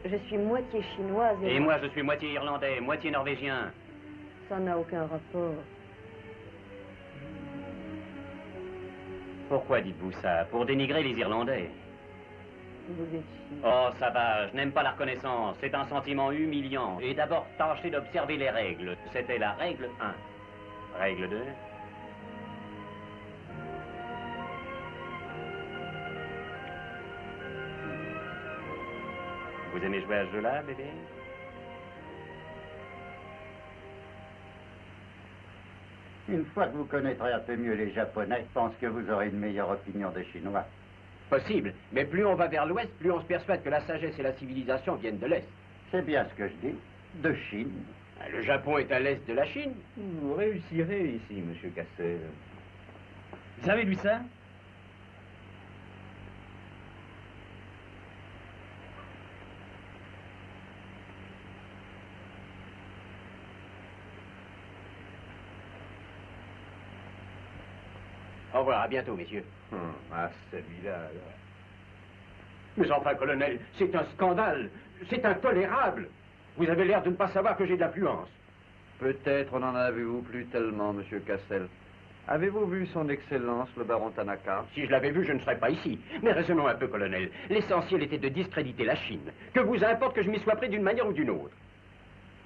je suis moitié chinoise Et moi, je suis moitié irlandais, moitié norvégien. Ça n'a aucun rapport. Pourquoi dites-vous ça? Pour dénigrer les Irlandais? Vous êtes chinois. Oh, ça va, je n'aime pas la reconnaissance. C'est un sentiment humiliant. Et d'abord, tâchez d'observer les règles. C'était la règle 1. Règle 2. Vous aimez jouer à ce jeu-là, bébé? Une fois que vous connaîtrez un peu mieux les Japonais, je pense que vous aurez une meilleure opinion des Chinois. Possible, mais plus on va vers l'ouest, plus on se persuade que la sagesse et la civilisation viennent de l'est. C'est bien ce que je dis. De Chine. Le Japon est à l'est de la Chine. Vous réussirez ici, monsieur Cassel. Vous avez vu ça? Au revoir, à bientôt, messieurs. Ah, celui-là, alors. Mais enfin, colonel, c'est un scandale. C'est intolérable. Vous avez l'air de ne pas savoir que j'ai de l'affluence. Peut-être n'en avez-vous plus tellement, monsieur Cassel. Avez-vous vu son Excellence, le baron Tanaka? Si je l'avais vu, je ne serais pas ici. Mais raisonnons un peu, colonel. L'essentiel était de discréditer la Chine. Que vous importe que je m'y sois pris d'une manière ou d'une autre.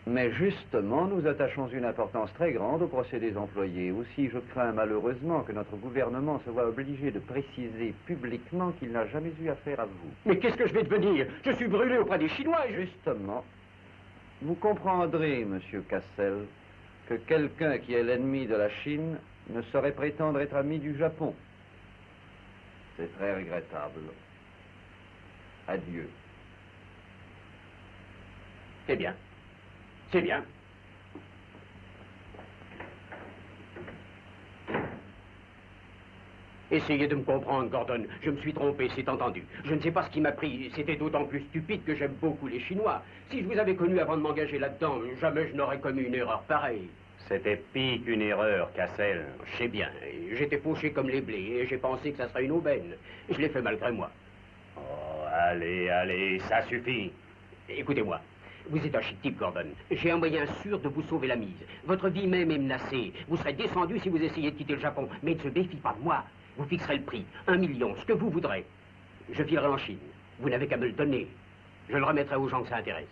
Mais justement, nous attachons une importance très grande aux procédés employés. Aussi, je crains malheureusement que notre gouvernement se voit obligé de préciser publiquement qu'il n'a jamais eu affaire à vous. Mais qu'est-ce que je vais devenir? Je suis brûlé auprès des Chinois et Justement, vous comprendrez, monsieur Cassel, que quelqu'un qui est l'ennemi de la Chine ne saurait prétendre être ami du Japon. C'est très regrettable. Adieu. C'est bien. C'est bien. Essayez de me comprendre, Gordon. Je me suis trompé, c'est entendu. Je ne sais pas ce qui m'a pris. C'était d'autant plus stupide que j'aime beaucoup les Chinois. Si je vous avais connu avant de m'engager là-dedans, jamais je n'aurais commis une erreur pareille. C'était pire qu'une erreur, Cassel. Je sais bien. J'étais fauché comme les blés et j'ai pensé que ça serait une aubaine. Je l'ai fait malgré moi. Oh, allez, allez, ça suffit. Écoutez-moi. Vous êtes un chic type, Gordon. J'ai un moyen sûr de vous sauver la mise. Votre vie même est menacée. Vous serez descendu si vous essayez de quitter le Japon. Mais ne se méfie pas de moi. Vous fixerez le prix. 1 million, ce que vous voudrez. Je filerai en Chine. Vous n'avez qu'à me le donner. Je le remettrai aux gens que ça intéresse.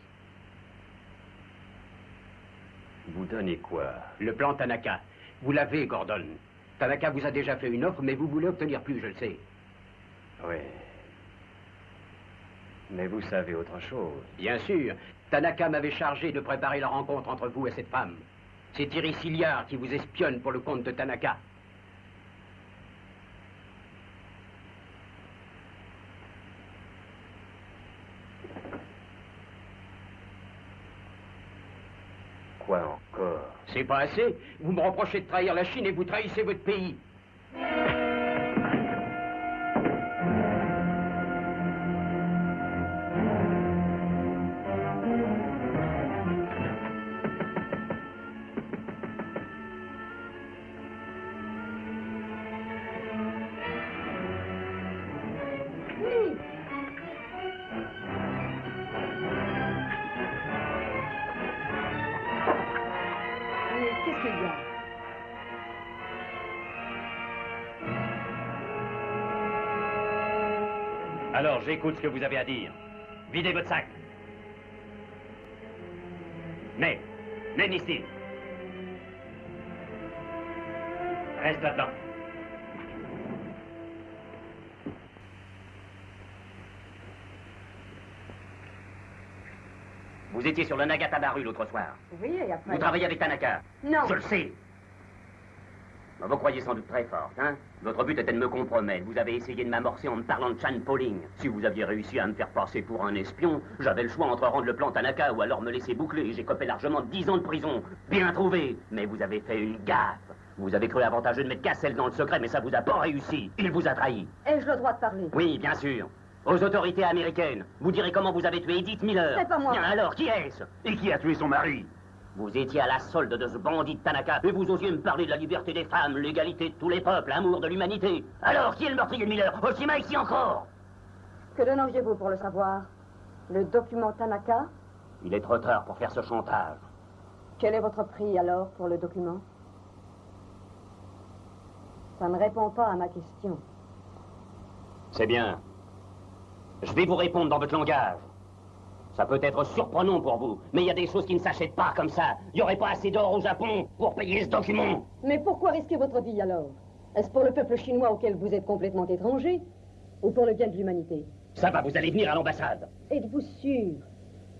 Vous donnez quoi? Le plan Tanaka. Vous l'avez, Gordon. Tanaka vous a déjà fait une offre, mais vous voulez obtenir plus, je le sais. Oui. Mais vous savez autre chose. Bien sûr. Tanaka m'avait chargé de préparer la rencontre entre vous et cette femme. C'est Thierry Silliard qui vous espionne pour le compte de Tanaka. Quoi encore? C'est pas assez. Vous me reprochez de trahir la Chine et vous trahissez votre pays. Qu'est-ce qu'il y a? Alors, j'écoute ce que vous avez à dire. Videz votre sac. Mais ici. Reste là-dedans. Vous étiez sur le Nagatamaru l'autre soir. Oui, et après... Vous travaillez avec Tanaka. Non. Je le sais. Vous croyez sans doute très fort, hein? Votre but était de me compromettre. Vous avez essayé de m'amorcer en me parlant de Chan Poling. Si vous aviez réussi à me faire passer pour un espion, j'avais le choix entre rendre le plan Tanaka ou alors me laisser boucler. J'ai copé largement 10 ans de prison. Bien trouvé. Mais vous avez fait une gaffe. Vous avez cru avantageux de mettre Cassel dans le secret, mais ça vous a pas réussi. Il vous a trahi. Ai-je le droit de parler? Oui, bien sûr. Aux autorités américaines. Vous direz comment vous avez tué Edith Miller. C'est pas moi. Bien alors, qui est-ce? Et qui a tué son mari? Vous étiez à la solde de ce bandit de Tanaka, et vous osiez me parler de la liberté des femmes, l'égalité de tous les peuples, l'amour de l'humanité. Alors, qui est le meurtrier de Miller? Oshima, ici encore? Que donneriez-vous pour le savoir? Le document Tanaka? Il est trop tard pour faire ce chantage. Quel est votre prix, alors, pour le document? Ça ne répond pas à ma question. C'est bien. Je vais vous répondre dans votre langage. Ça peut être surprenant pour vous, mais il y a des choses qui ne s'achètent pas comme ça. Il n'y aurait pas assez d'or au Japon pour payer ce document. Mais pourquoi risquer votre vie, alors? Est-ce pour le peuple chinois auquel vous êtes complètement étranger? Ou pour le bien de l'humanité? Ça va, vous allez venir à l'ambassade. Êtes-vous sûr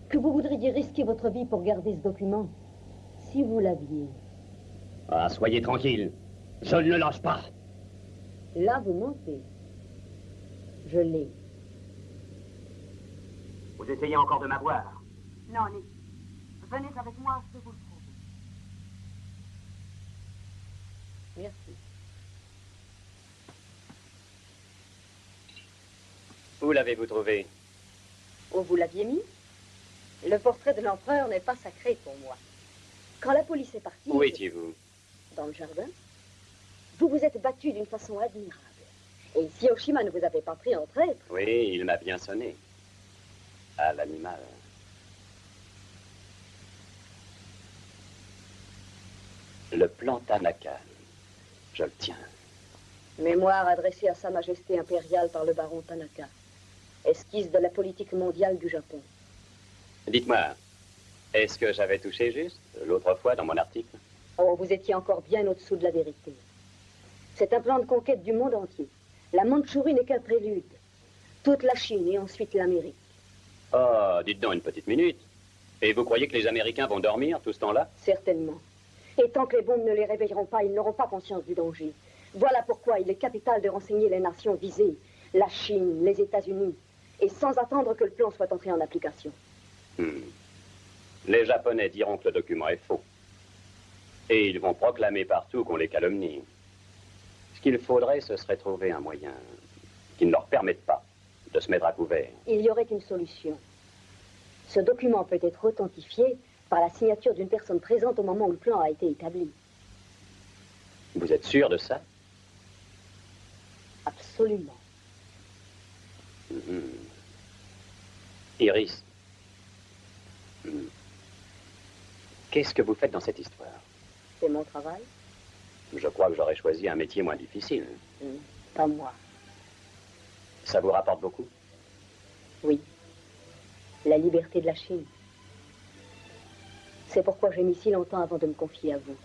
que vous voudriez risquer votre vie pour garder ce document? Si vous l'aviez. Ah, soyez tranquille. Je ne le lâche pas. Là, vous mentez. Je l'ai. Vous essayez encore de m'avoir. Non, Nick. Venez avec moi, je vais vous le prouver. Merci. Où l'avez-vous trouvé? Où vous l'aviez mis? Le portrait de l'empereur n'est pas sacré pour moi. Quand la police est partie... Où étiez-vous? Dans le jardin. Vous vous êtes battu d'une façon admirable. Et si Oshima ne vous avait pas pris en traître... Oui, il m'a bien sonné. Ah, l'animal. Le plan Tanaka. Je le tiens. Mémoire adressée à Sa Majesté impériale par le baron Tanaka. Esquisse de la politique mondiale du Japon. Dites-moi, est-ce que j'avais touché juste l'autre fois dans mon article? Oh, vous étiez encore bien au-dessous de la vérité. C'est un plan de conquête du monde entier. La Mandchourie n'est qu'un prélude. Toute la Chine et ensuite l'Amérique. Oh, dites donc une petite minute. Et vous croyez que les Américains vont dormir tout ce temps-là? Certainement. Et tant que les bombes ne les réveilleront pas, ils n'auront pas conscience du danger. Voilà pourquoi il est capital de renseigner les nations visées, la Chine, les États-Unis, et sans attendre que le plan soit entré en application. Les Japonais diront que le document est faux. Et ils vont proclamer partout qu'on les calomnie. Ce qu'il faudrait, ce serait trouver un moyen qui ne leur permette pas de se mettre à couvert. Il y aurait une solution. Ce document peut être authentifié par la signature d'une personne présente au moment où le plan a été établi. Vous êtes sûr de ça? Absolument. Iris, qu'est-ce que vous faites dans cette histoire? C'est mon travail. Je crois que j'aurais choisi un métier moins difficile. Pas moi. Ça vous rapporte beaucoup? Oui. La liberté de la Chine. C'est pourquoi j'ai mis si longtemps avant de me confier à vous.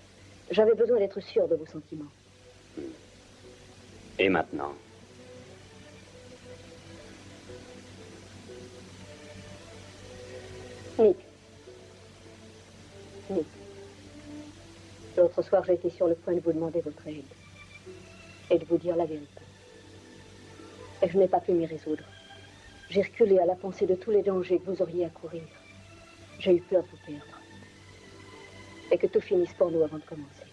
J'avais besoin d'être sûr de vos sentiments. Et maintenant? Nick. L'autre soir, j'ai été sur le point de vous demander votre aide. Et de vous dire la vérité. Et je n'ai pas pu m'y résoudre. J'ai reculé à la pensée de tous les dangers que vous auriez à courir. J'ai eu peur de vous perdre. Et que tout finisse pour nous avant de commencer.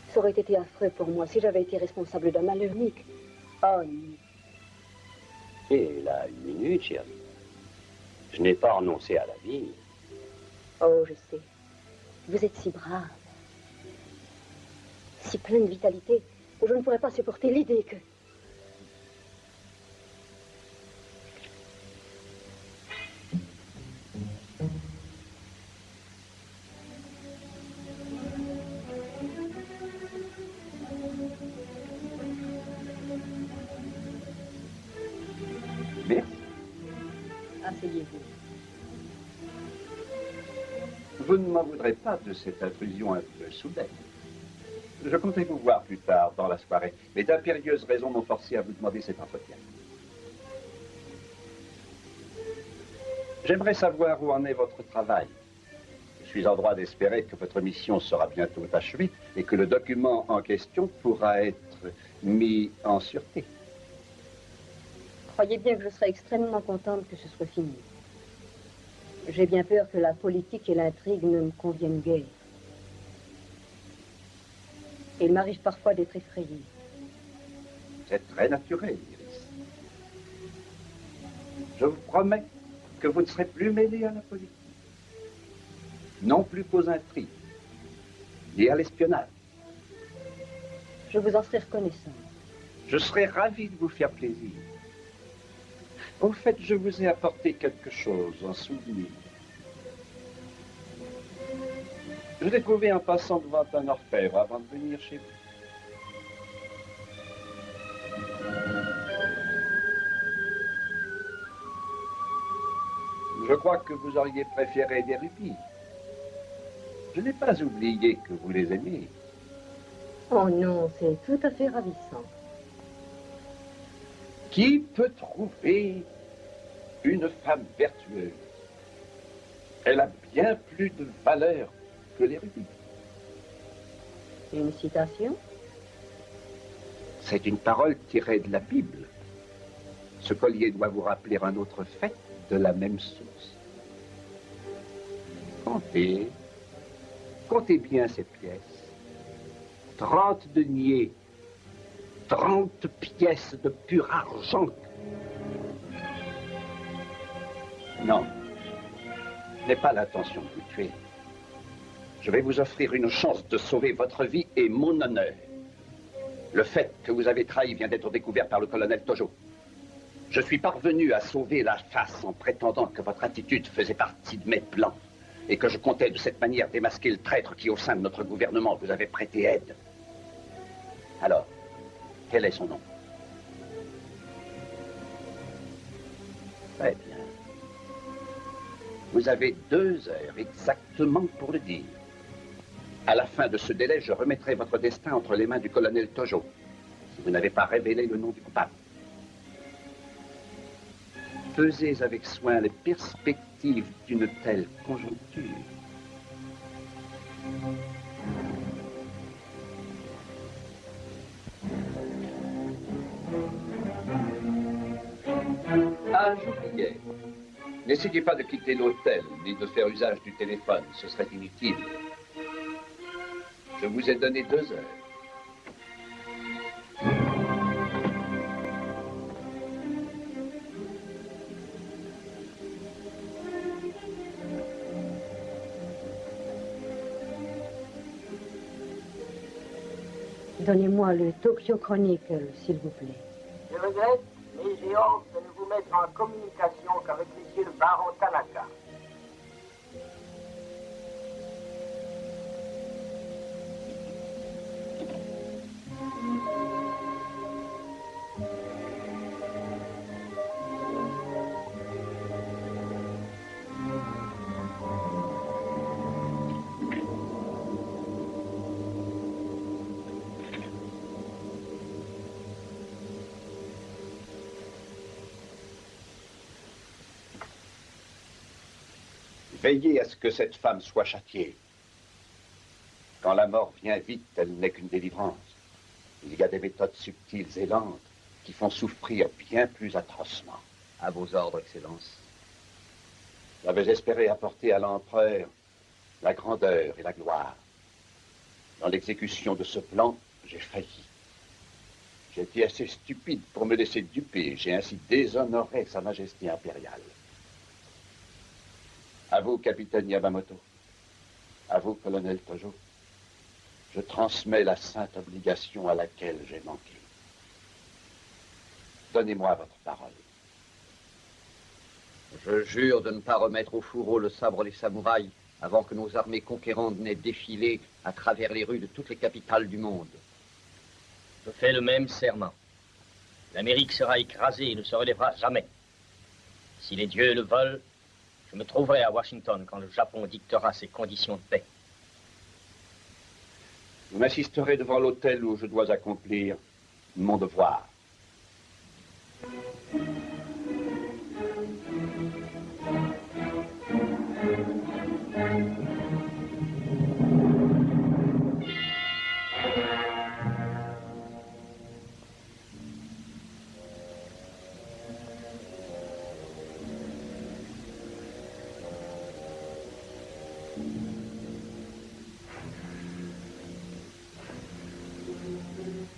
Ça aurait été affreux pour moi si j'avais été responsable d'un malheur, Nick. Oh, Nick. Et là, une minute, chérie. Je n'ai pas renoncé à la vie. Oh, je sais. Vous êtes si brave. Si plein de vitalité que je ne pourrais pas supporter l'idée que... Asseyez-vous. Vous ne m'en voudrez pas de cette intrusion un peu soudaine. Je comptais vous voir plus tard dans la soirée, mais d'impérieuses raisons m'ont forcé à vous demander cet entretien. J'aimerais savoir où en est votre travail. Je suis en droit d'espérer que votre mission sera bientôt achevée et que le document en question pourra être mis en sûreté. Croyez bien que je serai extrêmement contente que ce soit fini. J'ai bien peur que la politique et l'intrigue ne me conviennent guère. Il m'arrive parfois d'être effrayée. C'est très naturel, Iris. Je vous promets que vous ne serez plus mêlé à la politique. Non plus qu'aux intrigues, ni à l'espionnage. Je vous en serai reconnaissant. Je serais ravi de vous faire plaisir. Au fait, je vous ai apporté quelque chose en souvenir. Je l'ai trouvé en passant devant un orfèvre avant de venir chez vous. Je crois que vous auriez préféré des rubis. Je n'ai pas oublié que vous les aimiez. Oh non, c'est tout à fait ravissant. Qui peut trouver une femme vertueuse? Elle a bien plus de valeur que les rubis. Une citation? C'est une parole tirée de la Bible. Ce collier doit vous rappeler un autre fait de la même source. Comptez. Comptez bien ces pièces. 30 deniers. 30 pièces de pur argent. Non. Je n'ai pas l'intention de vous tuer. Je vais vous offrir une chance de sauver votre vie et mon honneur. Le fait que vous avez trahi vient d'être découvert par le colonel Tojo. Je suis parvenu à sauver la face en prétendant que votre attitude faisait partie de mes plans et que je comptais de cette manière démasquer le traître qui, au sein de notre gouvernement, vous avait prêté aide. Alors, quel est son nom? Très bien. Vous avez 2 heures exactement pour le dire. À la fin de ce délai, je remettrai votre destin entre les mains du colonel Tojo, si vous n'avez pas révélé le nom du coupable. Pesez avec soin les perspectives d'une telle conjoncture. Ah, j'oubliais. N'essayez pas de quitter l'hôtel, ni de faire usage du téléphone, ce serait inutile. Je vous ai donné 2 heures. Donnez-moi le Tokyo Chronicle, s'il vous plaît. Je regrette, mais j'ai ordre de ne vous mettre en communication qu'avec monsieur le baron Tanaka. Veillez à ce que cette femme soit châtiée. Quand la mort vient vite, elle n'est qu'une délivrance. Il y a des méthodes subtiles et lentes qui font souffrir bien plus atrocement. À vos ordres, Excellence. J'avais espéré apporter à l'empereur la grandeur et la gloire. Dans l'exécution de ce plan, j'ai failli. J'ai été assez stupide pour me laisser duper. J'ai ainsi déshonoré Sa Majesté impériale. À vous, capitaine Yamamoto. À vous, colonel Tojo. Je transmets la sainte obligation à laquelle j'ai manqué. Donnez-moi votre parole. Je jure de ne pas remettre au fourreau le sabre des samouraïs avant que nos armées conquérantes n'aient défilé à travers les rues de toutes les capitales du monde. Je fais le même serment. L'Amérique sera écrasée et ne se relèvera jamais. Si les dieux le veulent, je me trouverai à Washington quand le Japon dictera ses conditions de paix. Vous m'assisterez devant l'hôtel où je dois accomplir mon devoir.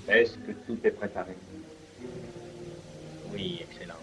Est-ce que tout est préparé? Oui, Excellence.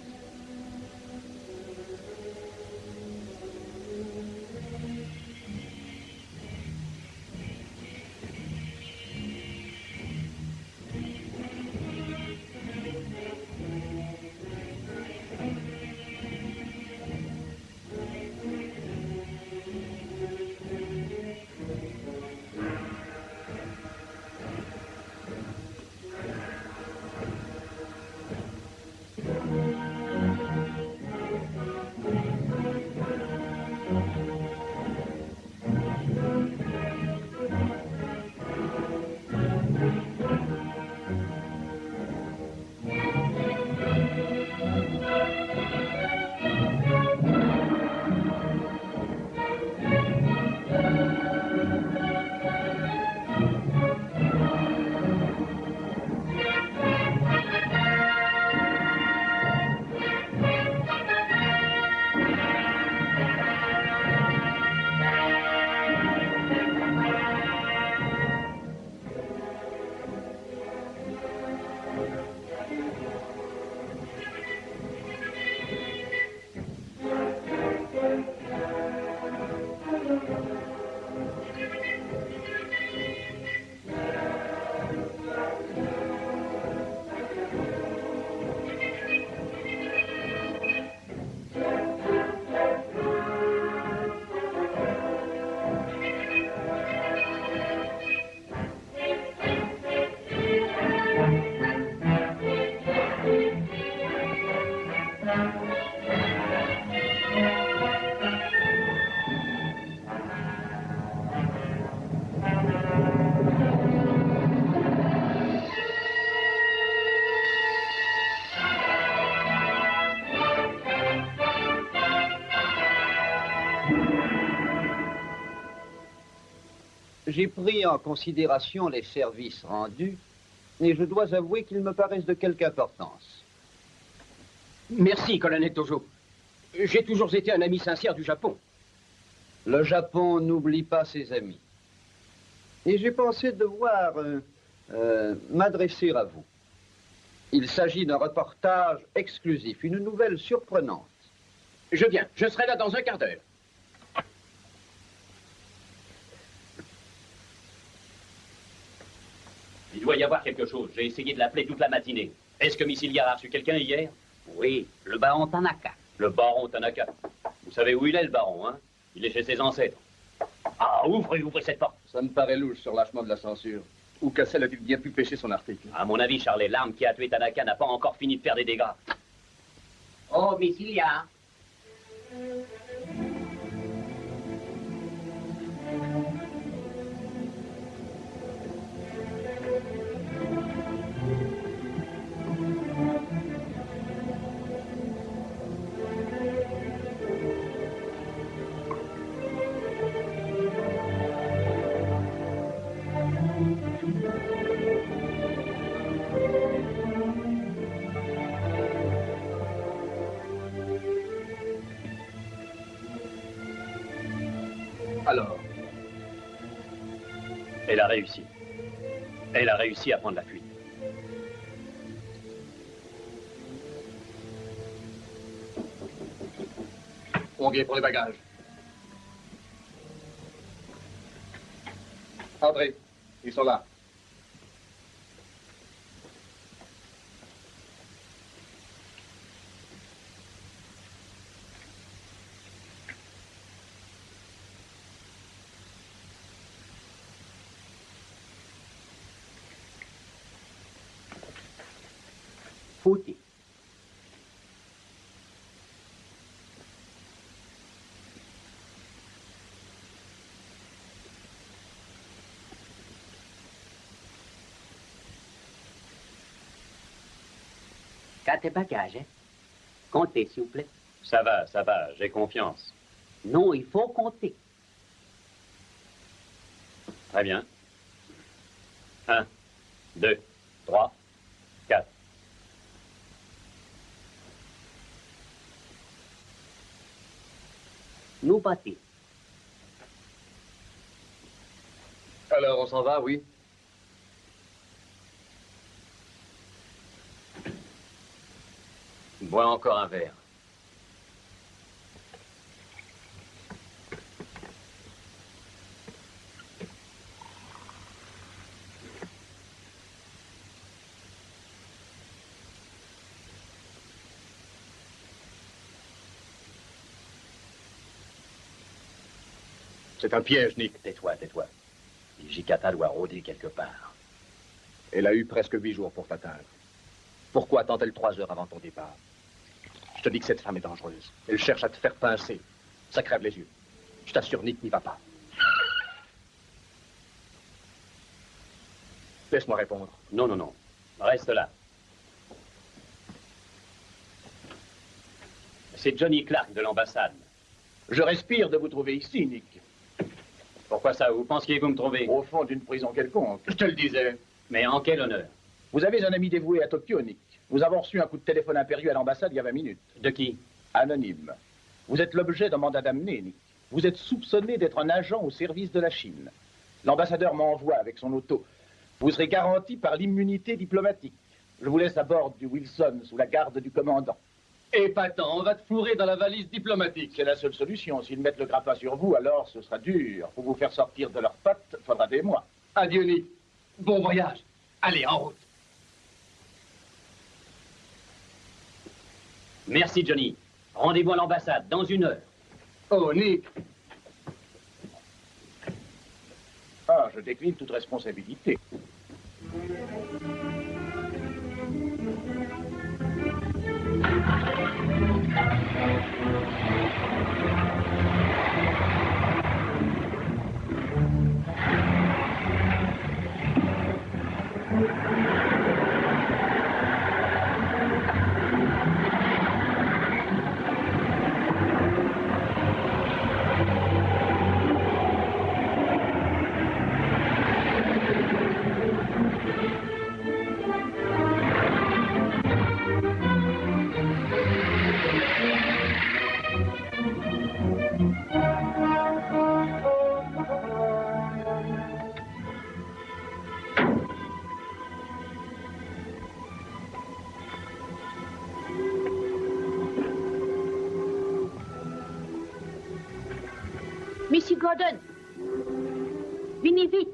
J'ai pris en considération les services rendus et je dois avouer qu'ils me paraissent de quelque importance. Merci, colonel Tojo. J'ai toujours été un ami sincère du Japon. Le Japon n'oublie pas ses amis. Et j'ai pensé devoir m'adresser à vous. Il s'agit d'un reportage exclusif, une nouvelle surprenante. Je viens, je serai là dans un quart d'heure. Il doit y avoir quelque chose. J'ai essayé de l'appeler toute la matinée. Est-ce que Missilia a reçu quelqu'un hier? Oui, le baron Tanaka. Le baron Tanaka. Vous savez où il est, le baron, hein? Il est chez ses ancêtres. Ah, ouvrez cette porte. Ça me paraît louche sur lâchement de la censure. Où Cassel a-t-il bien pu pêcher son article? À mon avis, Charlet, l'arme qui a tué Tanaka n'a pas encore fini de faire des dégâts. Oh, Missilia. Alors, elle a réussi. Elle a réussi à prendre la fuite. On vient pour les bagages. Entrez, ils sont là. Fauté. T'as tes bagages, hein? Comptez, s'il vous plaît. Ça va, j'ai confiance. Non, il faut compter. Très bien. 1, 2, 3, 4. Nous battons. Alors, on s'en va, oui? Bois encore un verre. C'est un piège, Nick. Tais-toi. Jicata doit rôder quelque part. Elle a eu presque 8 jours pour t'atteindre. Pourquoi attend-elle 3 heures avant ton départ? Je te dis que cette femme est dangereuse. Elle cherche à te faire pincer. Ça crève les yeux. Je t'assure, Nick n'y va pas. Laisse-moi répondre. Non. Reste là. C'est Johnny Clark de l'ambassade. Je respire de vous trouver ici, Nick. Pourquoi ça? Vous pensiez vous me trouver? Au fond d'une prison quelconque. Je te le disais. Mais en quel honneur? Vous avez un ami dévoué à Tokyo, Nick. Nous avons reçu un coup de téléphone impérieux à l'ambassade il y a 20 minutes. De qui? Anonyme. Vous êtes l'objet d'un mandat d'amener, Nick. Vous êtes soupçonné d'être un agent au service de la Chine. L'ambassadeur m'envoie avec son auto. Vous serez garanti par l'immunité diplomatique. Je vous laisse à bord du Wilson sous la garde du commandant. Épatant, on va te fourrer dans la valise diplomatique. C'est la seule solution. S'ils mettent le grappin sur vous, alors ce sera dur. Pour vous faire sortir de leurs pattes, faudra des mois. Adieu, Nick. Bon voyage. Allez, en route. Merci, Johnny. Rendez-vous à l'ambassade, dans 1 heure. Oh, Nick. Ah, je décline toute responsabilité. Monsieur Gordon, venez vite.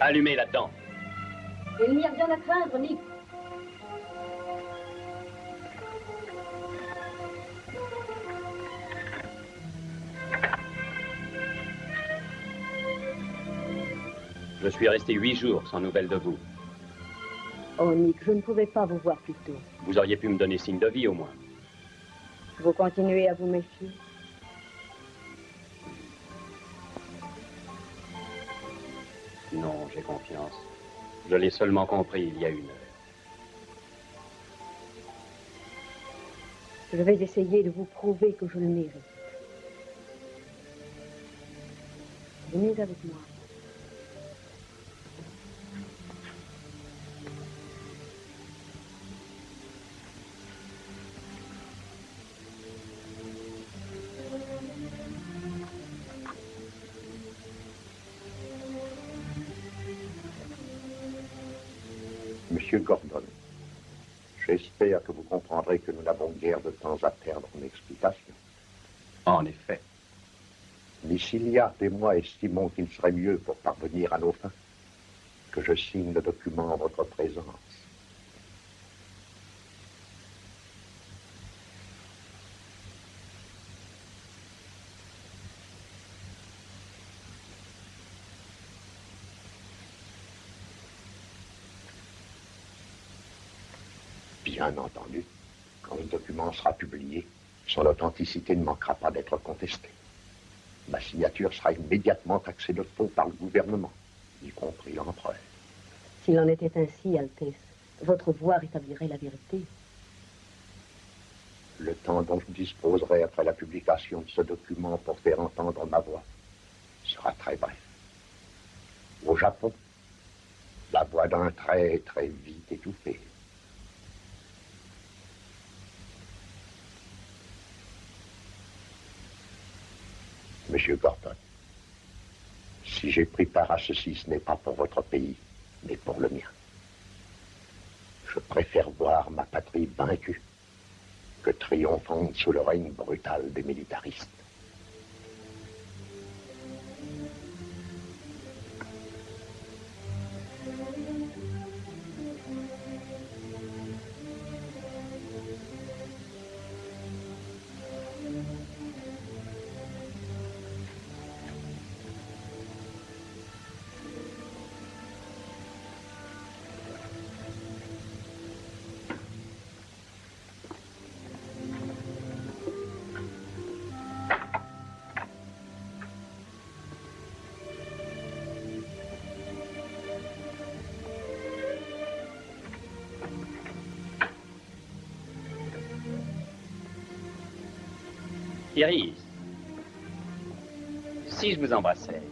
Allumez là-dedans. Il n'y a rien à craindre, Nick. Je suis resté 8 jours sans nouvelles de vous. Oh, Nick, je ne pouvais pas vous voir plus tôt. Vous auriez pu me donner signe de vie, au moins. Vous continuez à vous méfier? Non, j'ai confiance. Je l'ai seulement compris il y a 1 heure. Je vais essayer de vous prouver que je le mérite. Venez avec moi. Monsieur Gordon, j'espère que vous comprendrez que nous n'avons guère de temps à perdre en explications. En effet. Miss Hilliard et moi estimons qu'il serait mieux pour parvenir à nos fins que je signe le document en votre présence. Bien entendu, quand le document sera publié, son authenticité ne manquera pas d'être contestée. Ma signature sera immédiatement taxée de faux par le gouvernement, y compris l'empereur. S'il en était ainsi, Altesse, votre voix rétablirait la vérité. Le temps dont je disposerai après la publication de ce document pour faire entendre ma voix sera très bref. Au Japon, la voix d'un très vite étouffée. Monsieur Gordon, si j'ai pris part à ceci, ce n'est pas pour votre pays, mais pour le mien. Je préfère voir ma patrie vaincue que triomphante sous le règne brutal des militaristes. Iris, si je vous embrassais,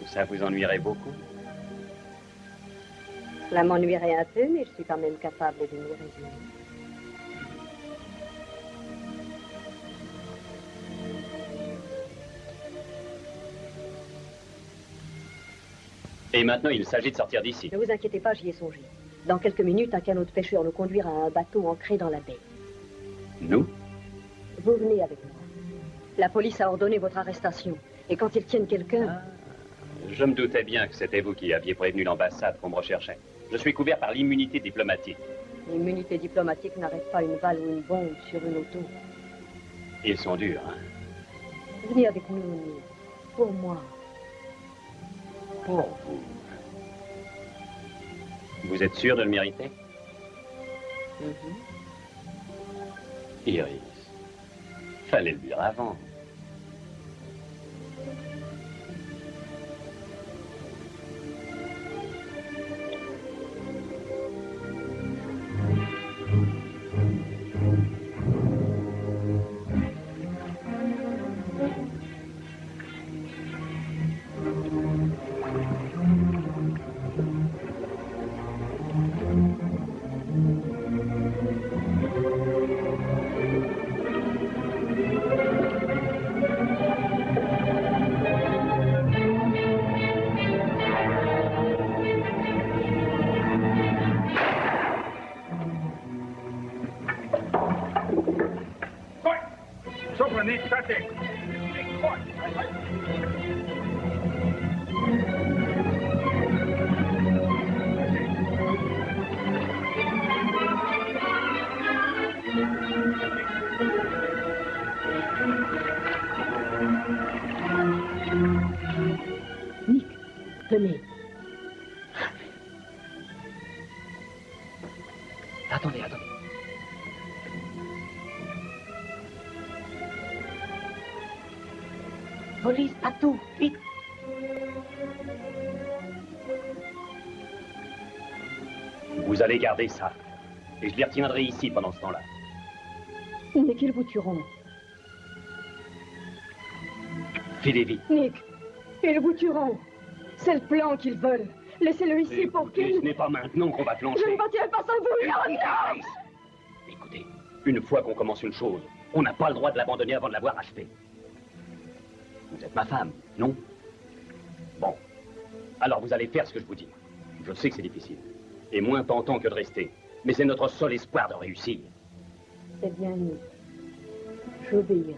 ça vous ennuierait beaucoup? Cela m'ennuierait un peu, mais je suis quand même capable de m'y résigner. Et maintenant, il s'agit de sortir d'ici. Ne vous inquiétez pas, j'y ai songé. Dans quelques minutes, un canot de pêcheurs nous conduira à un bateau ancré dans la baie. Nous? Vous venez avec moi. La police a ordonné votre arrestation. Et quand ils tiennent quelqu'un... Je me doutais bien que c'était vous qui aviez prévenu l'ambassade qu'on me recherchait. Je suis couvert par l'immunité diplomatique. L'immunité diplomatique n'arrête pas une balle ou une bombe sur une auto. Ils sont durs, hein? Venez avec nous, Nick. Pour moi. Pour vous. Vous êtes sûr de le mériter? Iris, fallait le dire avant. Nick, venez. Attendez. Police, bateau, vite. Vous allez garder ça. Et je les retiendrai ici pendant ce temps-là. Nick, ils vous tueront. Filez vite. Nick, ils vous tueront. C'est le plan qu'ils veulent. Laissez-le ici pour qu'il... Ce n'est pas maintenant qu'on va plancher. Je ne partirai pas sans vous, non. Écoutez, une fois qu'on commence une chose, on n'a pas le droit de l'abandonner avant de l'avoir achetée. Vous êtes ma femme, non? Bon. Alors vous allez faire ce que je vous dis. Je sais que c'est difficile. Et moins tentant que de rester. Mais c'est notre seul espoir de réussir. C'est bien nous. J'obéirai.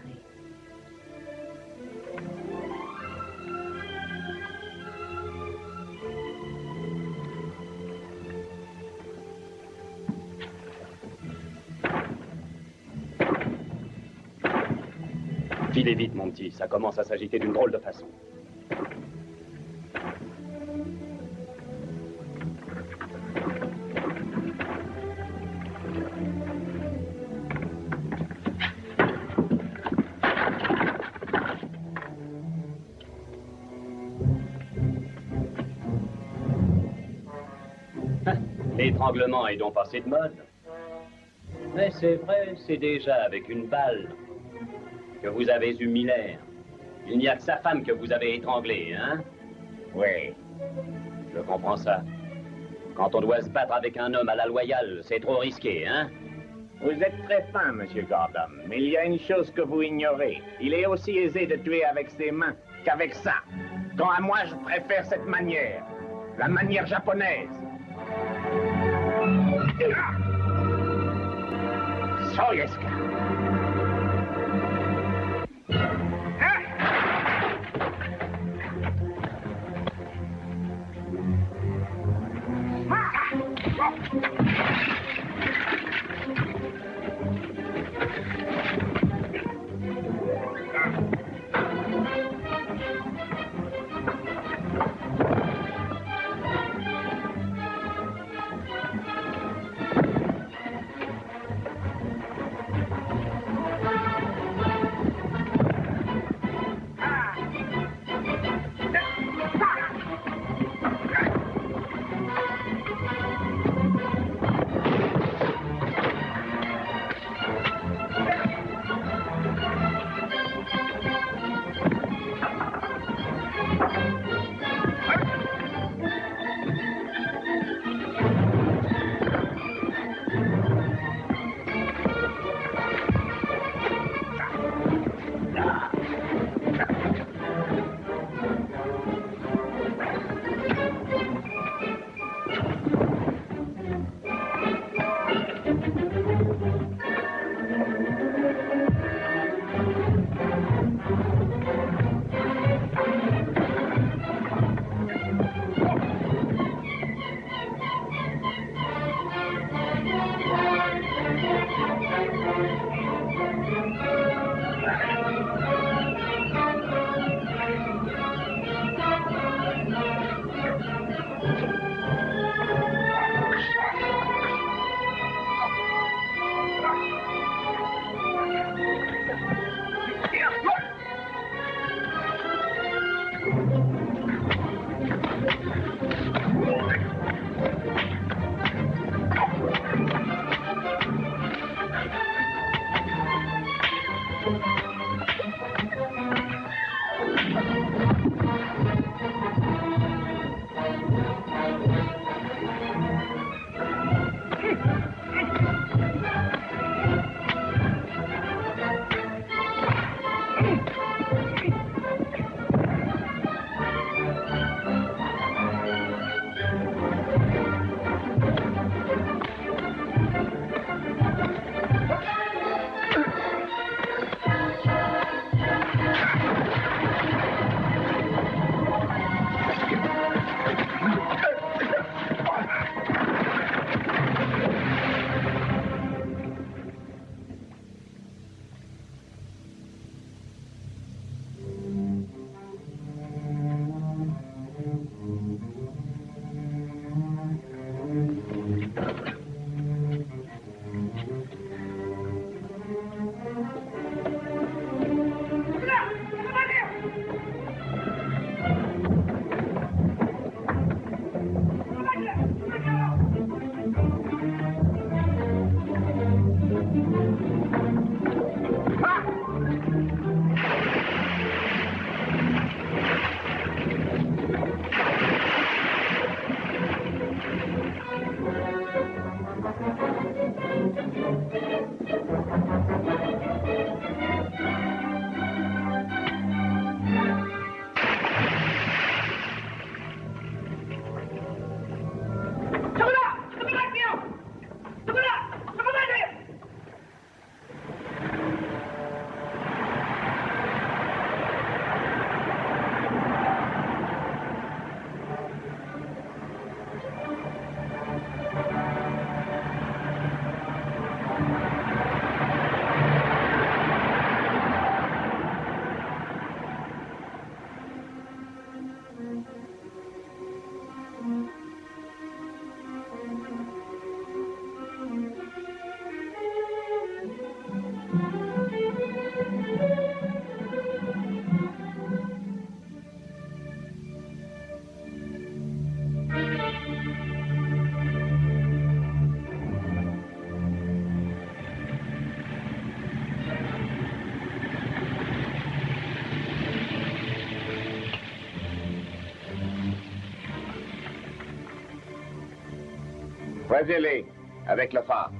Filez vite, mon petit. Ça commence à s'agiter d'une drôle de façon. L'étranglement est donc passé de mode. Mais c'est vrai, c'est déjà avec une balle que vous avez eu Miller. Il n'y a que sa femme que vous avez étranglée, hein? Oui. Je comprends ça. Quand on doit se battre avec un homme à la loyale, c'est trop risqué, hein? Vous êtes très fin, Monsieur Gordon, mais il y a une chose que vous ignorez. Il est aussi aisé de tuer avec ses mains qu'avec ça. Quant à moi, je préfère cette manière. La manière japonaise. Soyeska. Croisez-les avec le phare.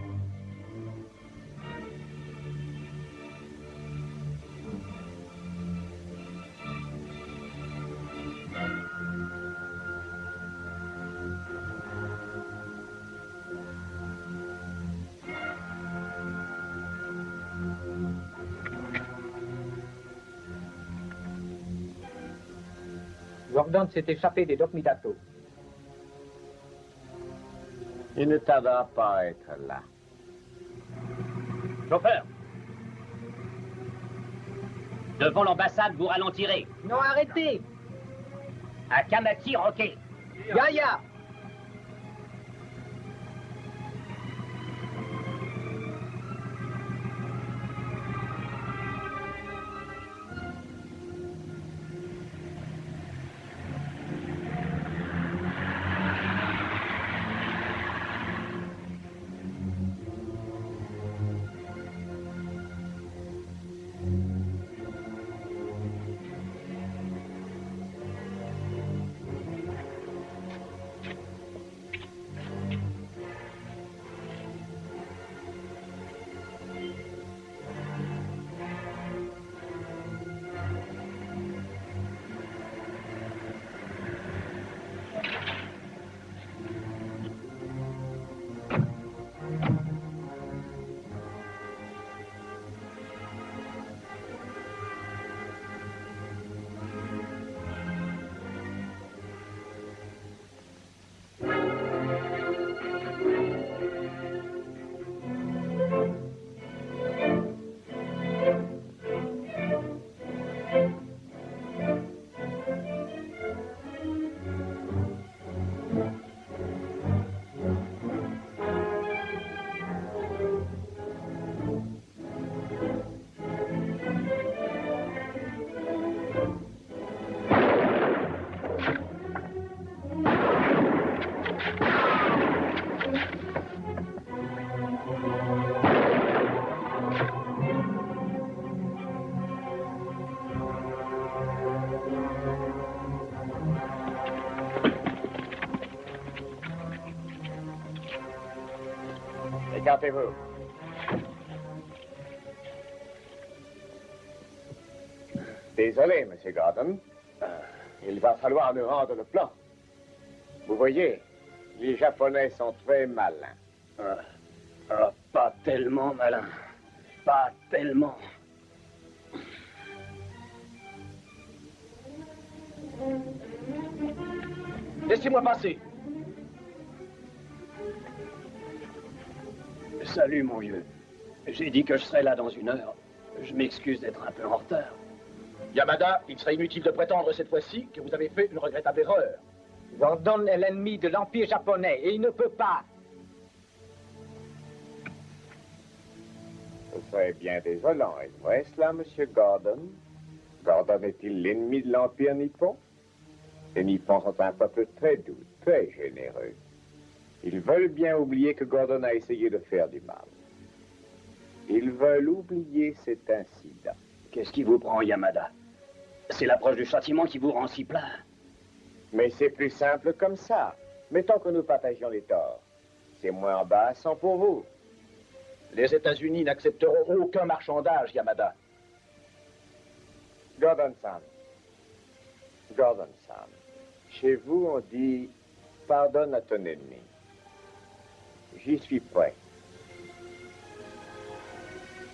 Gordon s'est échappé des Docmidato. Il ne tardera pas à être là. Chauffeur, devant l'ambassade, vous ralentirez. Non, arrêtez. À Kamaki, Roquet. Yaya. Écartez-vous. Désolé, Monsieur Gordon. Il va falloir nous rendre le plan. Vous voyez, les Japonais sont très malins. Pas tellement malin. Pas tellement. Laissez-moi passer. Salut, mon vieux. J'ai dit que je serais là dans 1 heure. Je m'excuse d'être un peu en retard. Yamada, il serait inutile de prétendre cette fois-ci que vous avez fait une regrettable erreur. Gordon est l'ennemi de l'Empire japonais et il ne peut pas. Ce serait bien désolant, est-ce cela, Monsieur Gordon? Gordon est-il l'ennemi de l'Empire nippon? Les Nippons sont un peuple très doux, très généreux. Ils veulent bien oublier que Gordon a essayé de faire du mal. Ils veulent oublier cet incident. Qu'est-ce qui vous prend, Yamada? C'est l'approche du châtiment qui vous rend si plein. Mais c'est plus simple comme ça. Mettons que nous partagions les torts. C'est moins embarrassant pour vous. Les États-Unis n'accepteront aucun marchandage, Yamada. Gordon-san. Gordon-san. Chez vous, on dit « pardonne à ton ennemi ». J'y suis prêt.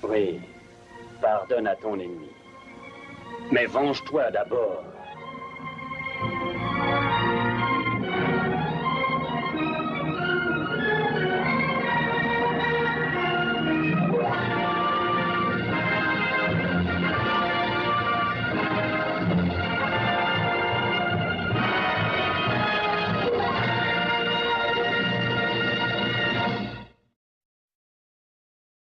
Oui, pardonne à ton ennemi. Mais venge-toi d'abord.